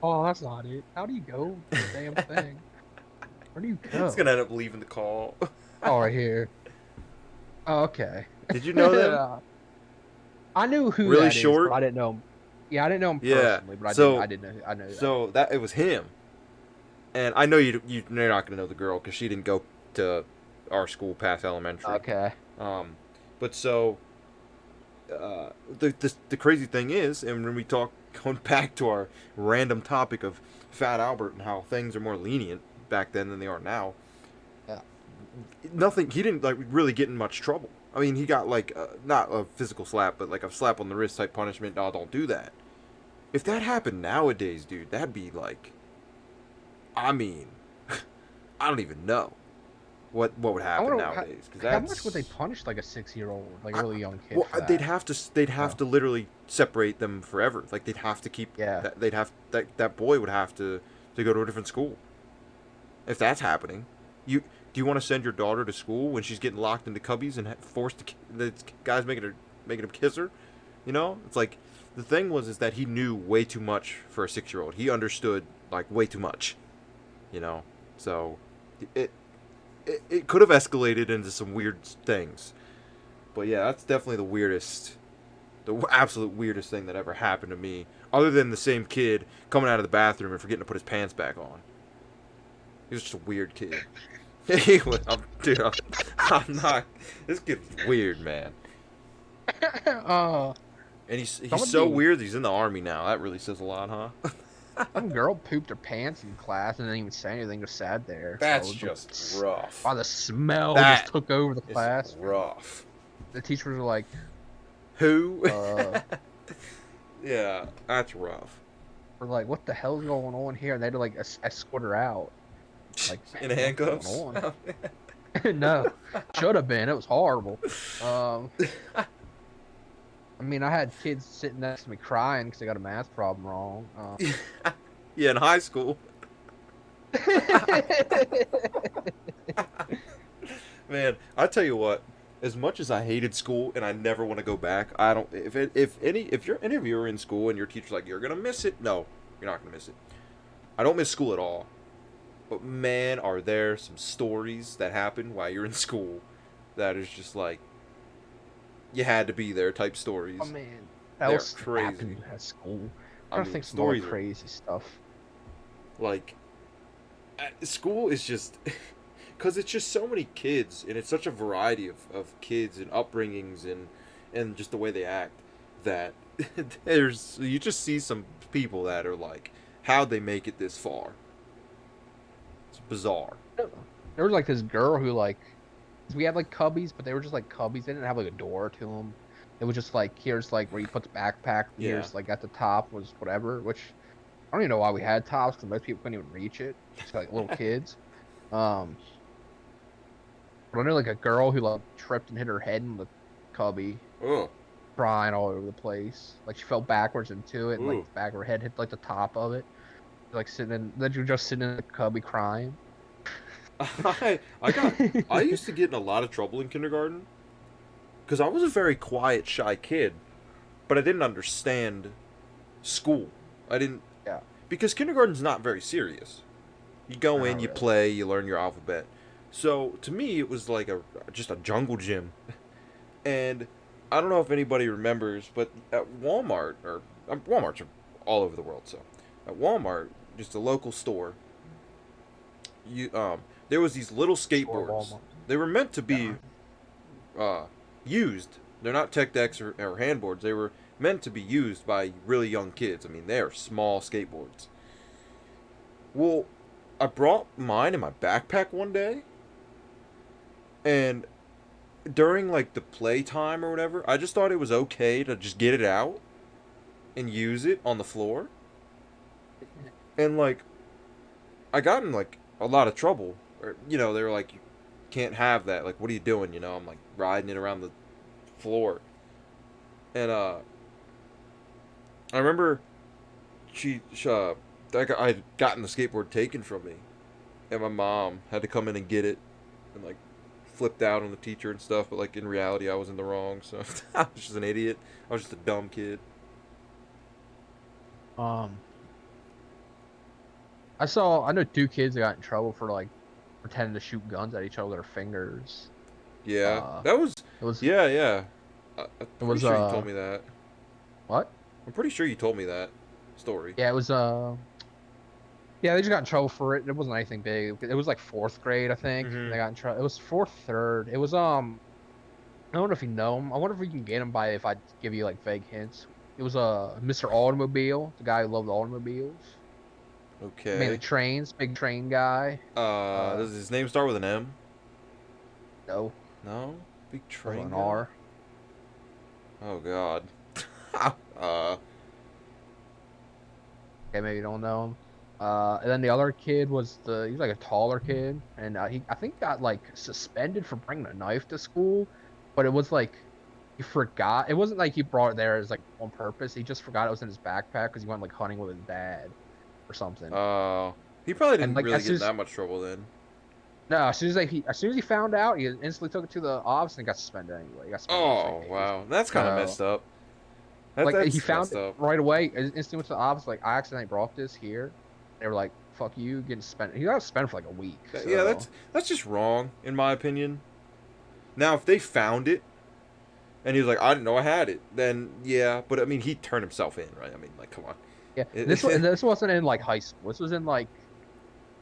Oh, that's not it. How do you go to the damn thing? Where do you go? It's gonna end up leaving the call. Oh, right here. Oh, okay. Did you know them? I knew who Really that is, short? but I didn't know him. Yeah, I didn't know him Yeah, personally, but so- I didn't know. I know that. So that it was him, and I know you're not gonna know the girl because she didn't go to our school past elementary. Okay. But so the crazy thing is, and when we talk going back to our random topic of Fat Albert and how things are more lenient back then than they are now. Yeah. Nothing. He didn't like really get in much trouble. I mean, he got like not a physical slap, but like a slap on the wrist type punishment. No, don't do that. If that happened nowadays, dude, that'd be like. I mean, I don't even know what would happen wonder nowadays. Cause How much would they punish like a 6-year-old, like a really young kid? Well, for that? they'd have to literally separate them forever. Like they'd have to keep. Yeah. That boy would have to go to a different school. If that's happening, do you want to send your daughter to school when she's getting locked into cubbies and forced to the guys making him kiss her? You know, it's like the thing is that he knew way too much for a 6-year-old. He understood like way too much. You know, so it could have escalated into some weird things. But yeah, that's definitely the absolute weirdest thing that ever happened to me. Other than the same kid coming out of the bathroom and forgetting to put his pants back on. He was just a weird kid. I'm not. This kid was weird, man. Oh, And he's Some so of the- weird that he's in the army now. That really says a lot, huh? some girl pooped her pants in class and didn't even say anything, just sat there. That's So just rough. While the smell That just took over the It's class, rough. the teachers were like, Who? uh, Yeah, that's rough. what the hell's going on here? And they had to like escort her out. Like, In what's handcuffs? going on? No, should have been. It was horrible. I mean, I had kids sitting next to me crying because they got a math problem wrong. Yeah, in high school. Man, I tell you what. As much as I hated school and I never want to go back, I don't. If any of you are in school and your teacher's like, you're gonna miss it. No, you're not gonna miss it. I don't miss school at all. But man, are there some stories that happen while you're in school that is just like you had to be there type Oh stories. man, what They're else crazy. happened at school? I I'm trying to mean, think some more stories are crazy stuff. like school is just because it's just so many kids and it's such a variety of kids and upbringings and just the way they act that there's you just see some people that are like how'd they make it this far. It's bizarre. There was like this girl who like, 'cause we had like cubbies, but they were just like cubbies. They didn't have like a door to them. It was just like here's like where you put the backpack. Yeah. Here's like at the top was whatever. Which I don't even know why we had tops because most people couldn't even reach it. Just like little kids. Um, but I knew like a girl who like tripped and hit her head in the cubby, Oh. crying all over the place. Like she fell backwards into it, and like Ooh. the back of her head hit like the top of it. Like sitting in, then you just sitting in the cubby crying. I used to get in a lot of trouble in kindergarten because I was a very quiet, shy kid, but I didn't understand school. I didn't Yeah, because kindergarten's not very serious. You go in, not you really. play, you learn your alphabet. So to me, it was like a just a jungle gym. And I don't know if anybody remembers, but at Walmart or Walmarts are all over the world. So at Walmart, just a local store, you there was these little Or skateboards. Walmart. They were meant to Yeah. be used. They're not tech decks or handboards. They were meant to be used by really young kids. I mean, they are small skateboards. Well, I brought mine in my backpack one day, and during like the playtime or whatever, I just thought it was okay to just get it out and use it on the floor. And like I got in like a lot of trouble. Or they were like, you can't have that. Like, what are you doing? I'm like riding it around the floor. And I remember I had gotten the skateboard taken from me, and my mom had to come in and get it, and like flipped out on the teacher and stuff. But like in reality, I was in the wrong, so I was just an idiot. I was just a dumb kid. Um, I know two kids that got in trouble for like pretending to shoot guns at each other with their fingers. Yeah, Uh, that was. it was Yeah, yeah. I'm it pretty was sure you told me that. what? I'm pretty sure you told me that story. Yeah, it was yeah, they just got in trouble for it. It wasn't anything big. It was like fourth grade, I think, and Mm-hmm. they got in trouble. It was fourth, third. It was I don't know if you know him. I wonder if we can get him by if I give you like vague hints. It was Mr. Automobile, the guy who loved automobiles, mainly Okay. trains, big train guy. Does his name start with an M? No, No. Big was train an guy. R. Oh God. uh. Okay, maybe you don't know him. And then the other kid he was like a taller kid, and he I think got like suspended for bringing a knife to school, but it was like he forgot. It wasn't like he brought it there as like on purpose. He just forgot it was in his backpack because he went like hunting with his dad or something. He probably And didn't like really get in that much trouble then. no, as soon as he found out, he instantly took it to the office and got suspended anyway. He got suspended for like Oh 3 days. wow, that's kind of So messed up. like he That's found messed it up. right away. Instantly went to the office. Like I accidentally brought this here. They were like, "Fuck you, getting suspended." He got suspended for like a week. Yeah, So that's just wrong in my opinion. Now, if they found it and he was like, I didn't know I had it, then yeah. But I mean, he turned himself in, right? I mean, like, come on. yeah, this wasn't in like high school. This was in like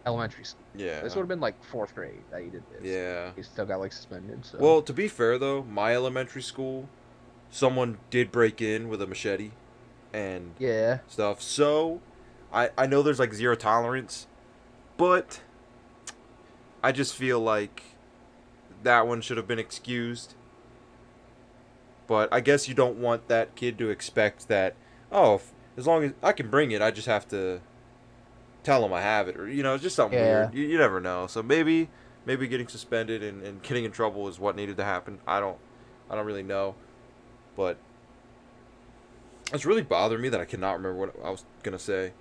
elementary school. This Yeah, would have been like fourth grade that he did this. yeah. He still got like suspended. So Well, to be fair though, my elementary school, someone did break in with a machete and yeah, stuff. So, I know there's like zero tolerance, but I just feel like that one should have been excused. But I guess you don't want that kid to expect that. Oh, as long as I can bring it, I just have to tell him I have it, or it's just something yeah. weird. You never know. So maybe getting suspended and getting in trouble is what needed to happen. I don't really know, but it's really bothering me that I cannot remember what I was gonna say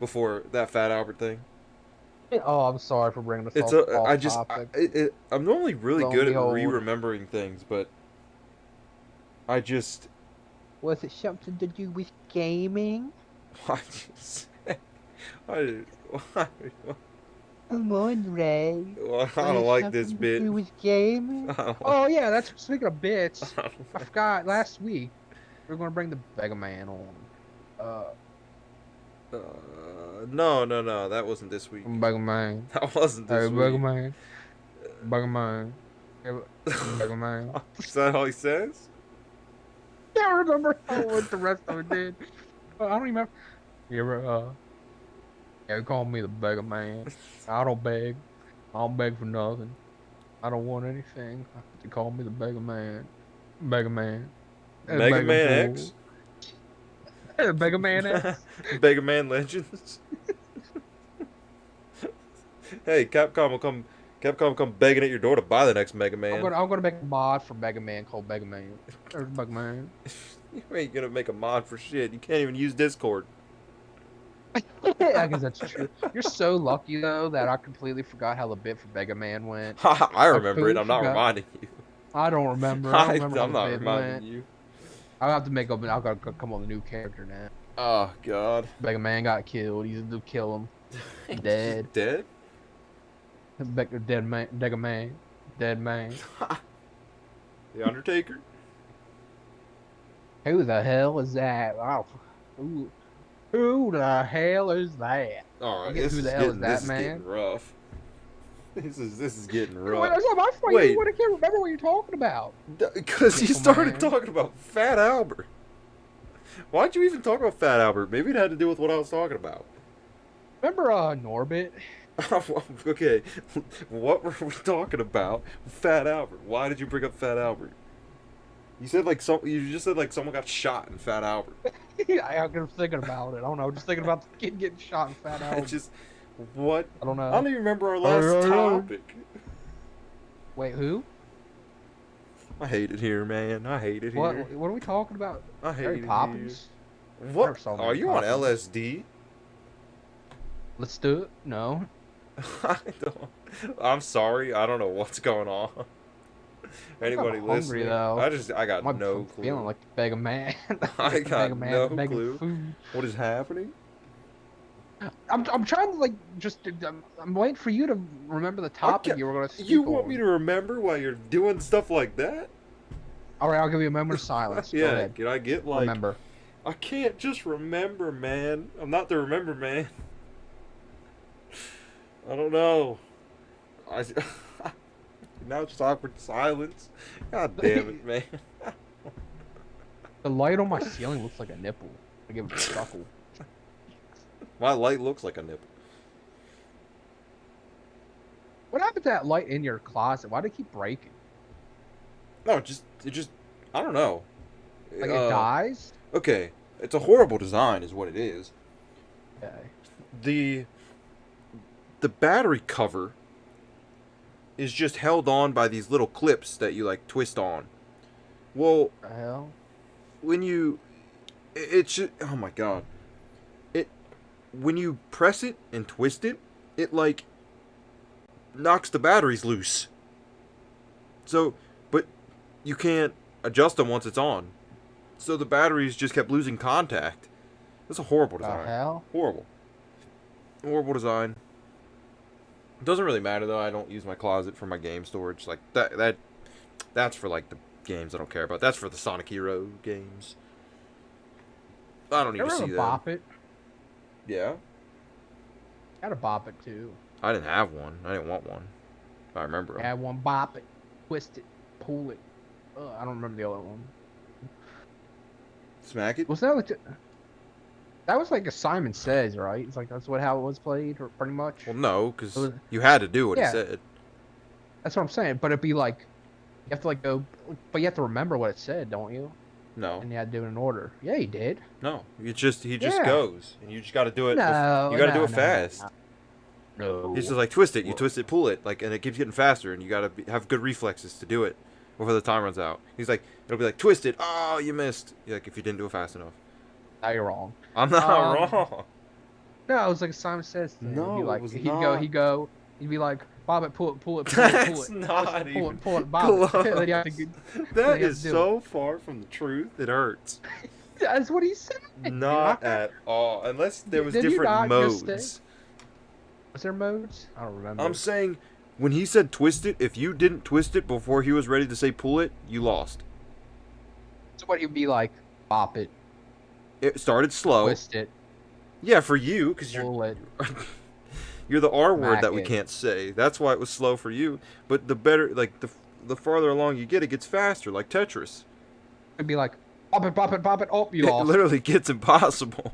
before that Fat Albert thing. Oh, I'm sorry for bringing this It's off a I off just topic. I'm normally really Lo and good at behold, re-remembering things, but I just was it something to do with gaming? I just I, why, Come on, Ray. Well, I don't like this bit. Game. I don't, Oh yeah, that's speaking of bits. I don't I like- forgot last week we were gonna bring the Mega Man on. Uh, uh, no, that wasn't this week. Mega Man. That wasn't Hey, this Mega week. Man. Mega Man. Hey, Mega Man. Is that all he says? Can't remember what the rest of it did. I don't even remember. You ever yeah, call me the Mega Man. I don't beg. I don't beg for nothing. I don't want anything. They call me the Mega Man. Mega Man. Mega Man X? Mega Man X. Mega Man Legends? Hey, Capcom will come begging at your door to buy the next Mega Man. I'm gonna make a mod for Mega Man called Mega Man. There's Mega Man. You ain't gonna make a mod for shit. You can't even use Discord. I guess that's true. You're so lucky though that I completely forgot how the bit for Mega Man went. I remember it. completely I'm not forgot. reminding you. I don't remember. I don't remember I'm how not the bit reminding went. you. I'll have to make up. I'll gotta come up with a new character now. Oh God. Mega Man got killed. He's to kill him. Dead. Dead? Dead man. Mega Man. Dead man. The Undertaker? Who the hell is that? Oh, who the hell is that? All right. Who This the is hell getting, is that, this is man? getting rough. This is getting Wait, rough. that's not my fault. Wait. I can't remember what you're talking about. Because you Pickle started Man. talking about Fat Albert. Why'd you even talk about Fat Albert? Maybe it had to do with what I was talking about. Remember Norbit? Okay, what were we talking about? Fat Albert. Why did you bring up Fat Albert? You said like you just said like someone got shot in Fat Albert. I was thinking about it. I don't know. Just thinking about the kid getting shot in Fat Albert. Just what? I don't know. I don't even remember our last topic. Wait, who? I hate it here, man. I hate it What? here. What are we talking about? I hate Mary it Poppins? here. What? Never saw Are Mary you on Poppins. LSD? Let's do it. No. I don't. I'm sorry. I don't know what's going on. Anybody I'm hungry, listening? though. I got I'm no clue. feeling like Mega Man. I got Mega Man, no Mega clue. Food. What is happening? I'm trying to like just I'm waiting for you to remember the topic Okay, you were going to speak You want on. me to remember while you're doing stuff like that? All right, I'll give you a moment of silence. Go Yeah, ahead. can I get like... Remember. I can't just remember, man. I'm not the remember man. I don't know. Now it's just awkward silence. God damn it, man. The light on my ceiling looks like a nipple. I give it a chuckle. My light looks like a nipple. What happened to that light in your closet? Why do it keep breaking? No, it just, I don't know. Like it dies? Okay, it's a horrible design is what it is. Okay. The battery cover is just held on by these little clips that you like twist on. Well, The hell? when you oh my god. When you press it and twist it, it like knocks the batteries loose. So, but you can't adjust them once it's on. So the batteries just kept losing contact. That's a horrible design. The hell? Horrible design. It doesn't really matter though. I don't use my closet for my game storage. Like that's for like the games I don't care about. That's for the Sonic Hero games. I don't need to see Ever that. bop it? Yeah. Gotta bop it too. I didn't have one. I didn't want one. I remember 'em. Add one, bop it, twist it, pull it. I don't remember the other one. Smack it. Was that like that was like a Simon Says, right? It's like that's how it was played, or pretty much. Well, no, because It was- you had to do what Yeah. he said. That's what I'm saying. But it'd be like you have to like go, but you have to remember what it said, don't you? No, And you had to do it in order. Yeah, you did. no. He just Yeah. goes, and you just got to do it. No, you got to do no, it no, fast. No. He's just like twist it. You Well- twist it, pull it, like, and it keeps getting faster, and you got to have good reflexes to do it before the time runs out. He's like, it'll be like twist it. Oh, you missed. Like if you didn't do it fast enough. Now you're wrong. I'm not wrong. No, it was like a Simon Says thing. No, He'd be like, it was he'd not. go. He'd be like, bob it, pull it, pull it, pull That's it, not pull even it, pull it, bob it. close. Then you have to, That you have is to do so far from the truth. It hurts. That's what he said. Not at all. Unless there was Did you different not just modes. Was there modes? I don't remember. I'm saying, when he said twist it, if you didn't twist it before he was ready to say pull it, you lost. So what he'd be like, pop it, It started slow. twist it, Yeah, for you, because pull it, you're the R word smack that we it. can't say. That's why it was slow for you. But the better, like, the farther along you get, it gets faster, like Tetris. It'd be like, pop it, pop it, pop it. Oh, you It lost. literally gets impossible.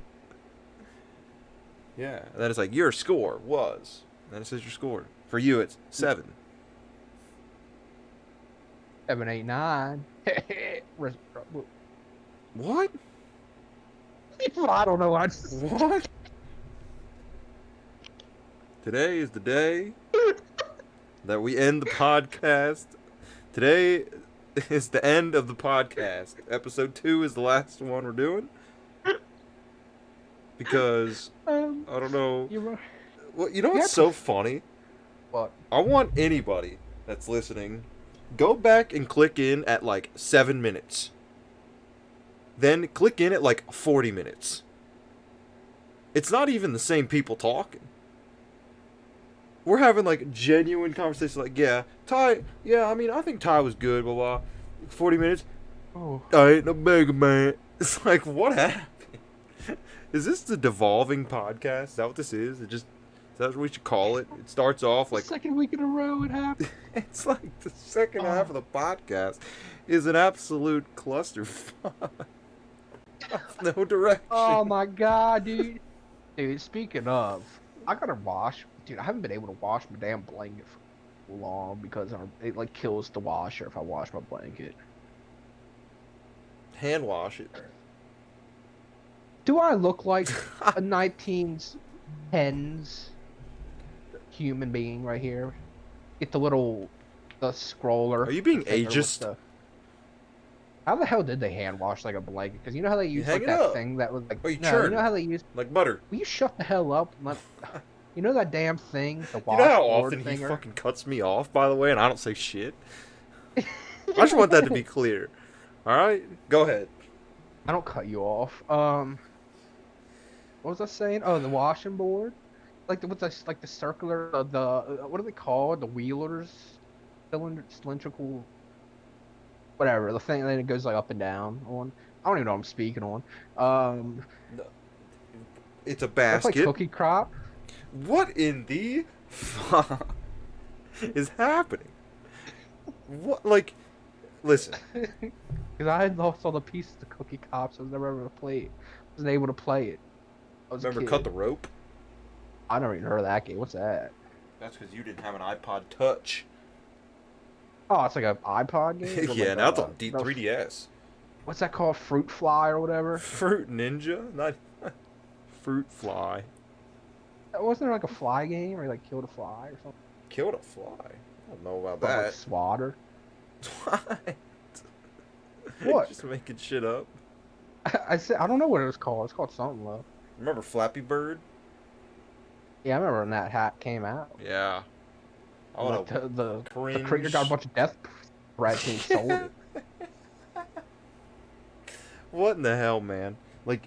Yeah, and then it's like, your score was. And then it says your score. For you, it's 7. 7, 8, 9. What? I don't know. What? Today is the day that we end the podcast. Today is the end of the podcast. Episode 2 is the last one we're doing. Because, I don't know. Well, you know what's so funny? What? I want anybody that's listening, go back and click in at like 7 minutes. Then click in at like 40 minutes. It's not even the same people talking. We're having like genuine conversations like, yeah, Ty, yeah, I mean, I think Ty was good, blah, blah. 40 minutes. Oh. I ain't no Mega Man. It's like, what happened? Is this the devolving podcast? Is that what this is? Is that what we should call it? It starts off like... Second week in a row it happened. It's like the second half of the podcast is an absolute clusterfuck. No direction. Oh my god, dude. Dude, speaking of, I gotta wash. Dude, I haven't been able to wash my damn blanket for long because it like kills the washer if I wash my blanket. Hand wash it. Do I look like a 1910s human being right here? Get the scroller. Are you being thing ageist? How the hell did they hand wash like a blanket? Because you know how they use hang like it that up. thing that was like. Oh, you no, churn. you know how they use. Like butter. Will you shut the hell up? And let, you know that damn thing, the You know how washboard often he thinger? fucking cuts me off, by the way, and I don't say shit? I just want that to be clear. Alright? Go ahead. I don't cut you off. What was I saying? Oh, the washing board, like the circular, what are they called? The wheelers, cylindrical, whatever. The thing that it goes like up and down on. I don't even know what I'm speaking on. It's a That's like basket. cookie crop. What in the fuck is happening? What, like, listen. Because I had lost all the pieces of cookie cops. I was never able to play it. Wasn't able to play it. I was a Remember kid. Cut the Rope? I never even heard of that game. What's that? That's because you didn't have an iPod Touch. Oh, it's like an iPod game? Or Yeah, like now it's on no, 3DS. What's that called? Fruit Fly or whatever? Fruit Ninja? Not Fruit Fly. Wasn't there like a fly game where you like killed a fly or something? Killed a fly? I don't know about Or, like, that. swatter? What? What? Just making shit up. I said I don't know what it was called. It's called something though. Remember Flappy Bird? Yeah, I remember when that hat came out. Yeah. I want Like, to the cringe. creator got a bunch of death threats and he sold it. What in the hell, man? Like,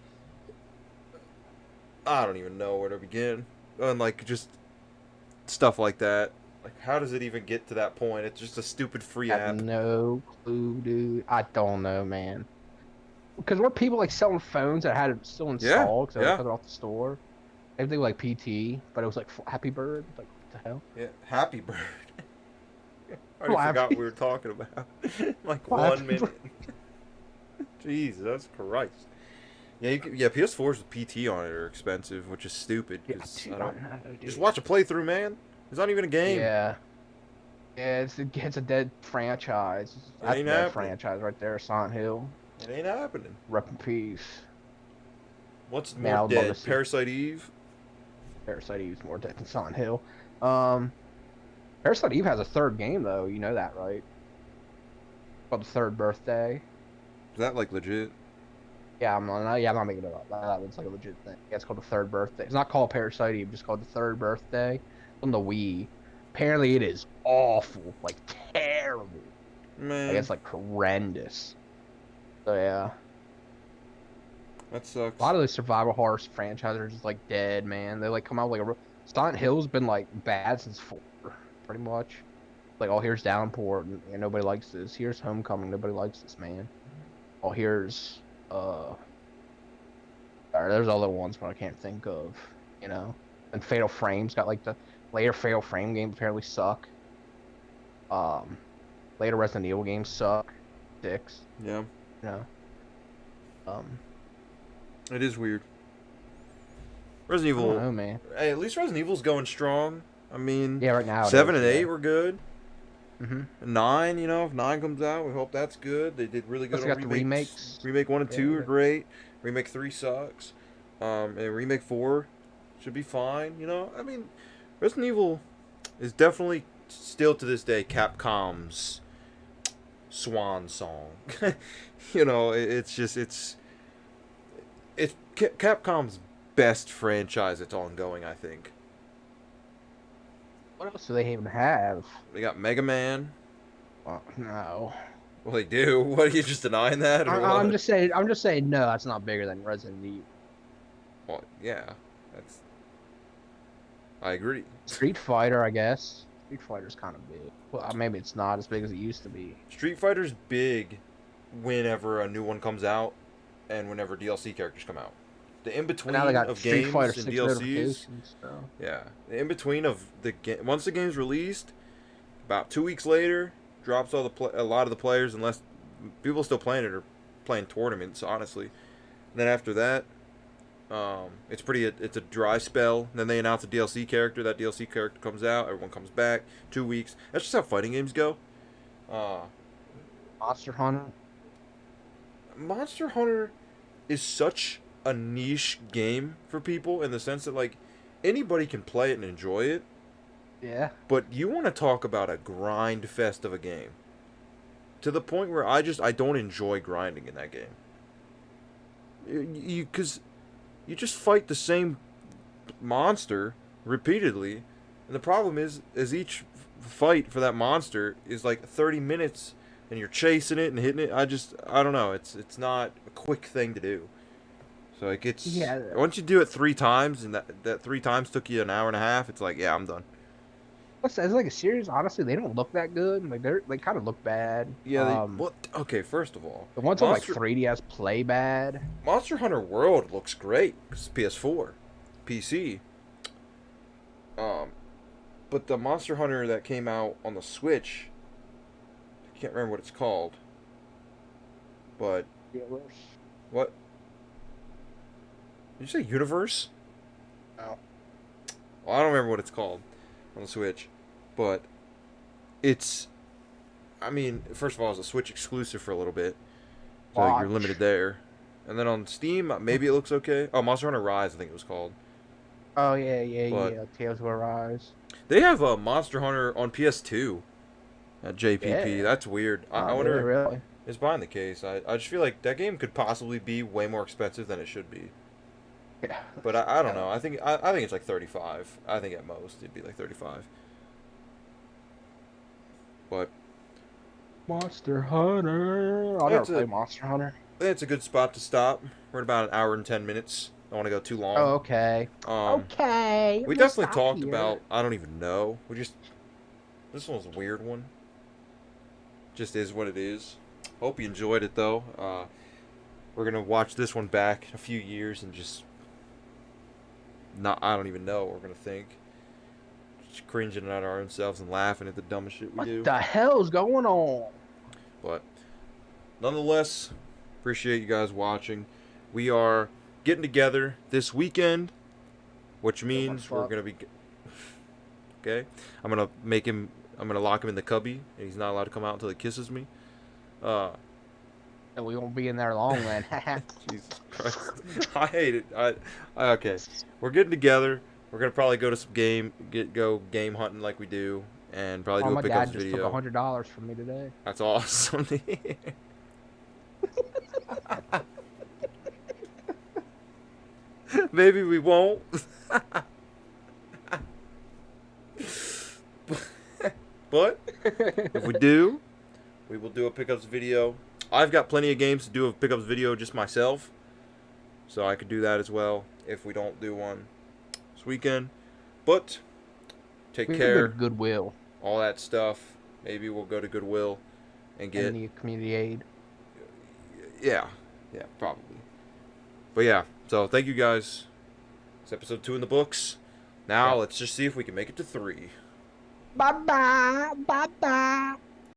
I don't even know where to begin. And, like, just stuff like that. Like, how does it even get to that point? It's just a stupid free I app. have no clue, dude. I don't know, man. Because weren't people like selling phones that had it still installed because they yeah. took it off the store? Everything like PT, but it was like Happy Bird. Like, what the hell? Yeah, Happy Bird. I already Flappy. forgot what we were talking about. Like Flappy 1 minute. Jesus Christ. Yeah, PS4s with PT on it are expensive, which is stupid. Cause dude, I don't. know, dude. Just watch a playthrough, man. It's not even a game. Yeah. Yeah, it's a dead franchise. That's a ain't dead happening. franchise right there, Silent Hill. It ain't happening. Rep in peace. What's Man, I more would love dead? to see- Parasite Eve? Parasite Eve's more dead than Silent Hill. Parasite Eve has a third game though. You know that, right? Called The Third Birthday. Is that like legit? Yeah, I'm not making it up. That's like a legit thing. Yeah, it's called The Third Birthday. It's not called Parasite Eve, just called The Third Birthday on the Wii. Apparently, it is awful, like terrible. Man, Like, it's like horrendous. So yeah, that sucks. a lot of those survival horror franchises are just like dead, man. They like come out with like Silent Hill's been like bad since 4, pretty much. Like, oh, here's Downpour, and nobody likes this. Here's Homecoming, nobody likes this, man. Oh, here's or there's other ones, but I can't think of, you know. And Fatal Frame's got like the later Fatal Frame games apparently suck. Um, Later Resident Evil games suck. Dicks, Yeah. you know. Um, It is weird. Resident I don't Evil. know, man. Hey, at least Resident Evil's going strong. I mean, Yeah, right now. 7 and 8 were good. Mm-hmm. 9, you know, if 9 comes out, we hope that's good. They did really good Plus, on got the remakes. Remake 1 and 2 Yeah. are great. Remake 3 sucks. And Remake 4 should be fine, you know? I mean, Resident Evil is definitely still to this day Capcom's swan song. You know, it's Capcom's best franchise that's ongoing, I think. What else do they even have? They got Mega Man. No. Well, they do. What, are you just denying that, or what? I'm just saying. I'm just saying. No, that's not bigger than Resident Evil. Well, yeah, that's. I agree. Street Fighter, I guess. Street Fighter's kind of big. Well, maybe it's not as big as it used to be. Street Fighter's big whenever a new one comes out and whenever DLC characters come out. The in between Now they got of Street games Fighter and 6 DLCs. notifications. So. Yeah, the in between of the game. Once the game's released, about 2 weeks later, drops all a lot of the players, unless people still playing it or playing tournaments. Honestly, and then after that, it's a dry spell. And then they announce a DLC character. That DLC character comes out. Everyone comes back. 2 weeks. That's just how fighting games go. Monster Hunter. Monster Hunter is such a niche game for people in the sense that like anybody can play it and enjoy it. Yeah. But you want to talk about a grind fest of a game. To the point where I don't enjoy grinding in that game. Because you just fight the same monster repeatedly, and the problem is each fight for that monster is like 30 minutes, and you're chasing it and hitting it. I don't know. It's not a quick thing to do. So like once you do it 3 times, and that 3 times took you an hour and a half, it's like, yeah, I'm done. As like a series, honestly, they don't look that good. Like they kind of look bad. Yeah. Okay. First of all, the ones on like 3DS play bad. Monster Hunter World looks great. It's PS4, PC. But the Monster Hunter that came out on the Switch, I can't remember what it's called. But what? Did you say Universe? No. Well, I don't remember what it's called on the Switch, but it's. I mean, first of all, it's a Switch exclusive for a little bit, so you're limited there. And then on Steam, maybe it looks okay. Oh, Monster Hunter Rise, I think it was called. Oh yeah. Tales of Arise. They have a Monster Hunter on PS2 at JPP. Yeah. That's weird. I wonder. Really? It's behind the case. I just feel like that game could possibly be way more expensive than it should be. Yeah. But I don't know. I think it's like 35. I think at most it'd be like 35. But Monster Hunter. I'll never play Monster Hunter. It's a good spot to stop. We're at about an hour and 10 minutes. Don't want to go too long. Oh, okay. Okay. We definitely talked about. I don't even know. This one's a weird one. Just is what it is. Hope you enjoyed it though. We're gonna watch this one back in a few years and just. I don't even know what we're gonna think. Just cringing at our own selves and laughing at the dumbest shit we do. What the hell's going on? But nonetheless, appreciate you guys watching. We are getting together this weekend, which means we're gonna be. Okay, I'm gonna lock him in the cubby, and he's not allowed to come out until he kisses me. And we won't be in there long then. Jesus Christ. I hate it. Okay. We're getting together. We're gonna probably go to some go game hunting like we do, and probably do a pickups video. My dad just took $100 from me today. That's awesome. Maybe we won't. But if we do, we will do a pickups video. I've got plenty of games to do a pickups video just myself, so I could do that as well if we don't do one this weekend. But take We can go care. to Goodwill All that stuff. Maybe we'll go to Goodwill and get. and the community aid. Yeah, probably. But yeah, so thank you guys. It's episode 2 in the books. Now Yeah. let's just see if we can make it to 3. Bye bye. Bye bye.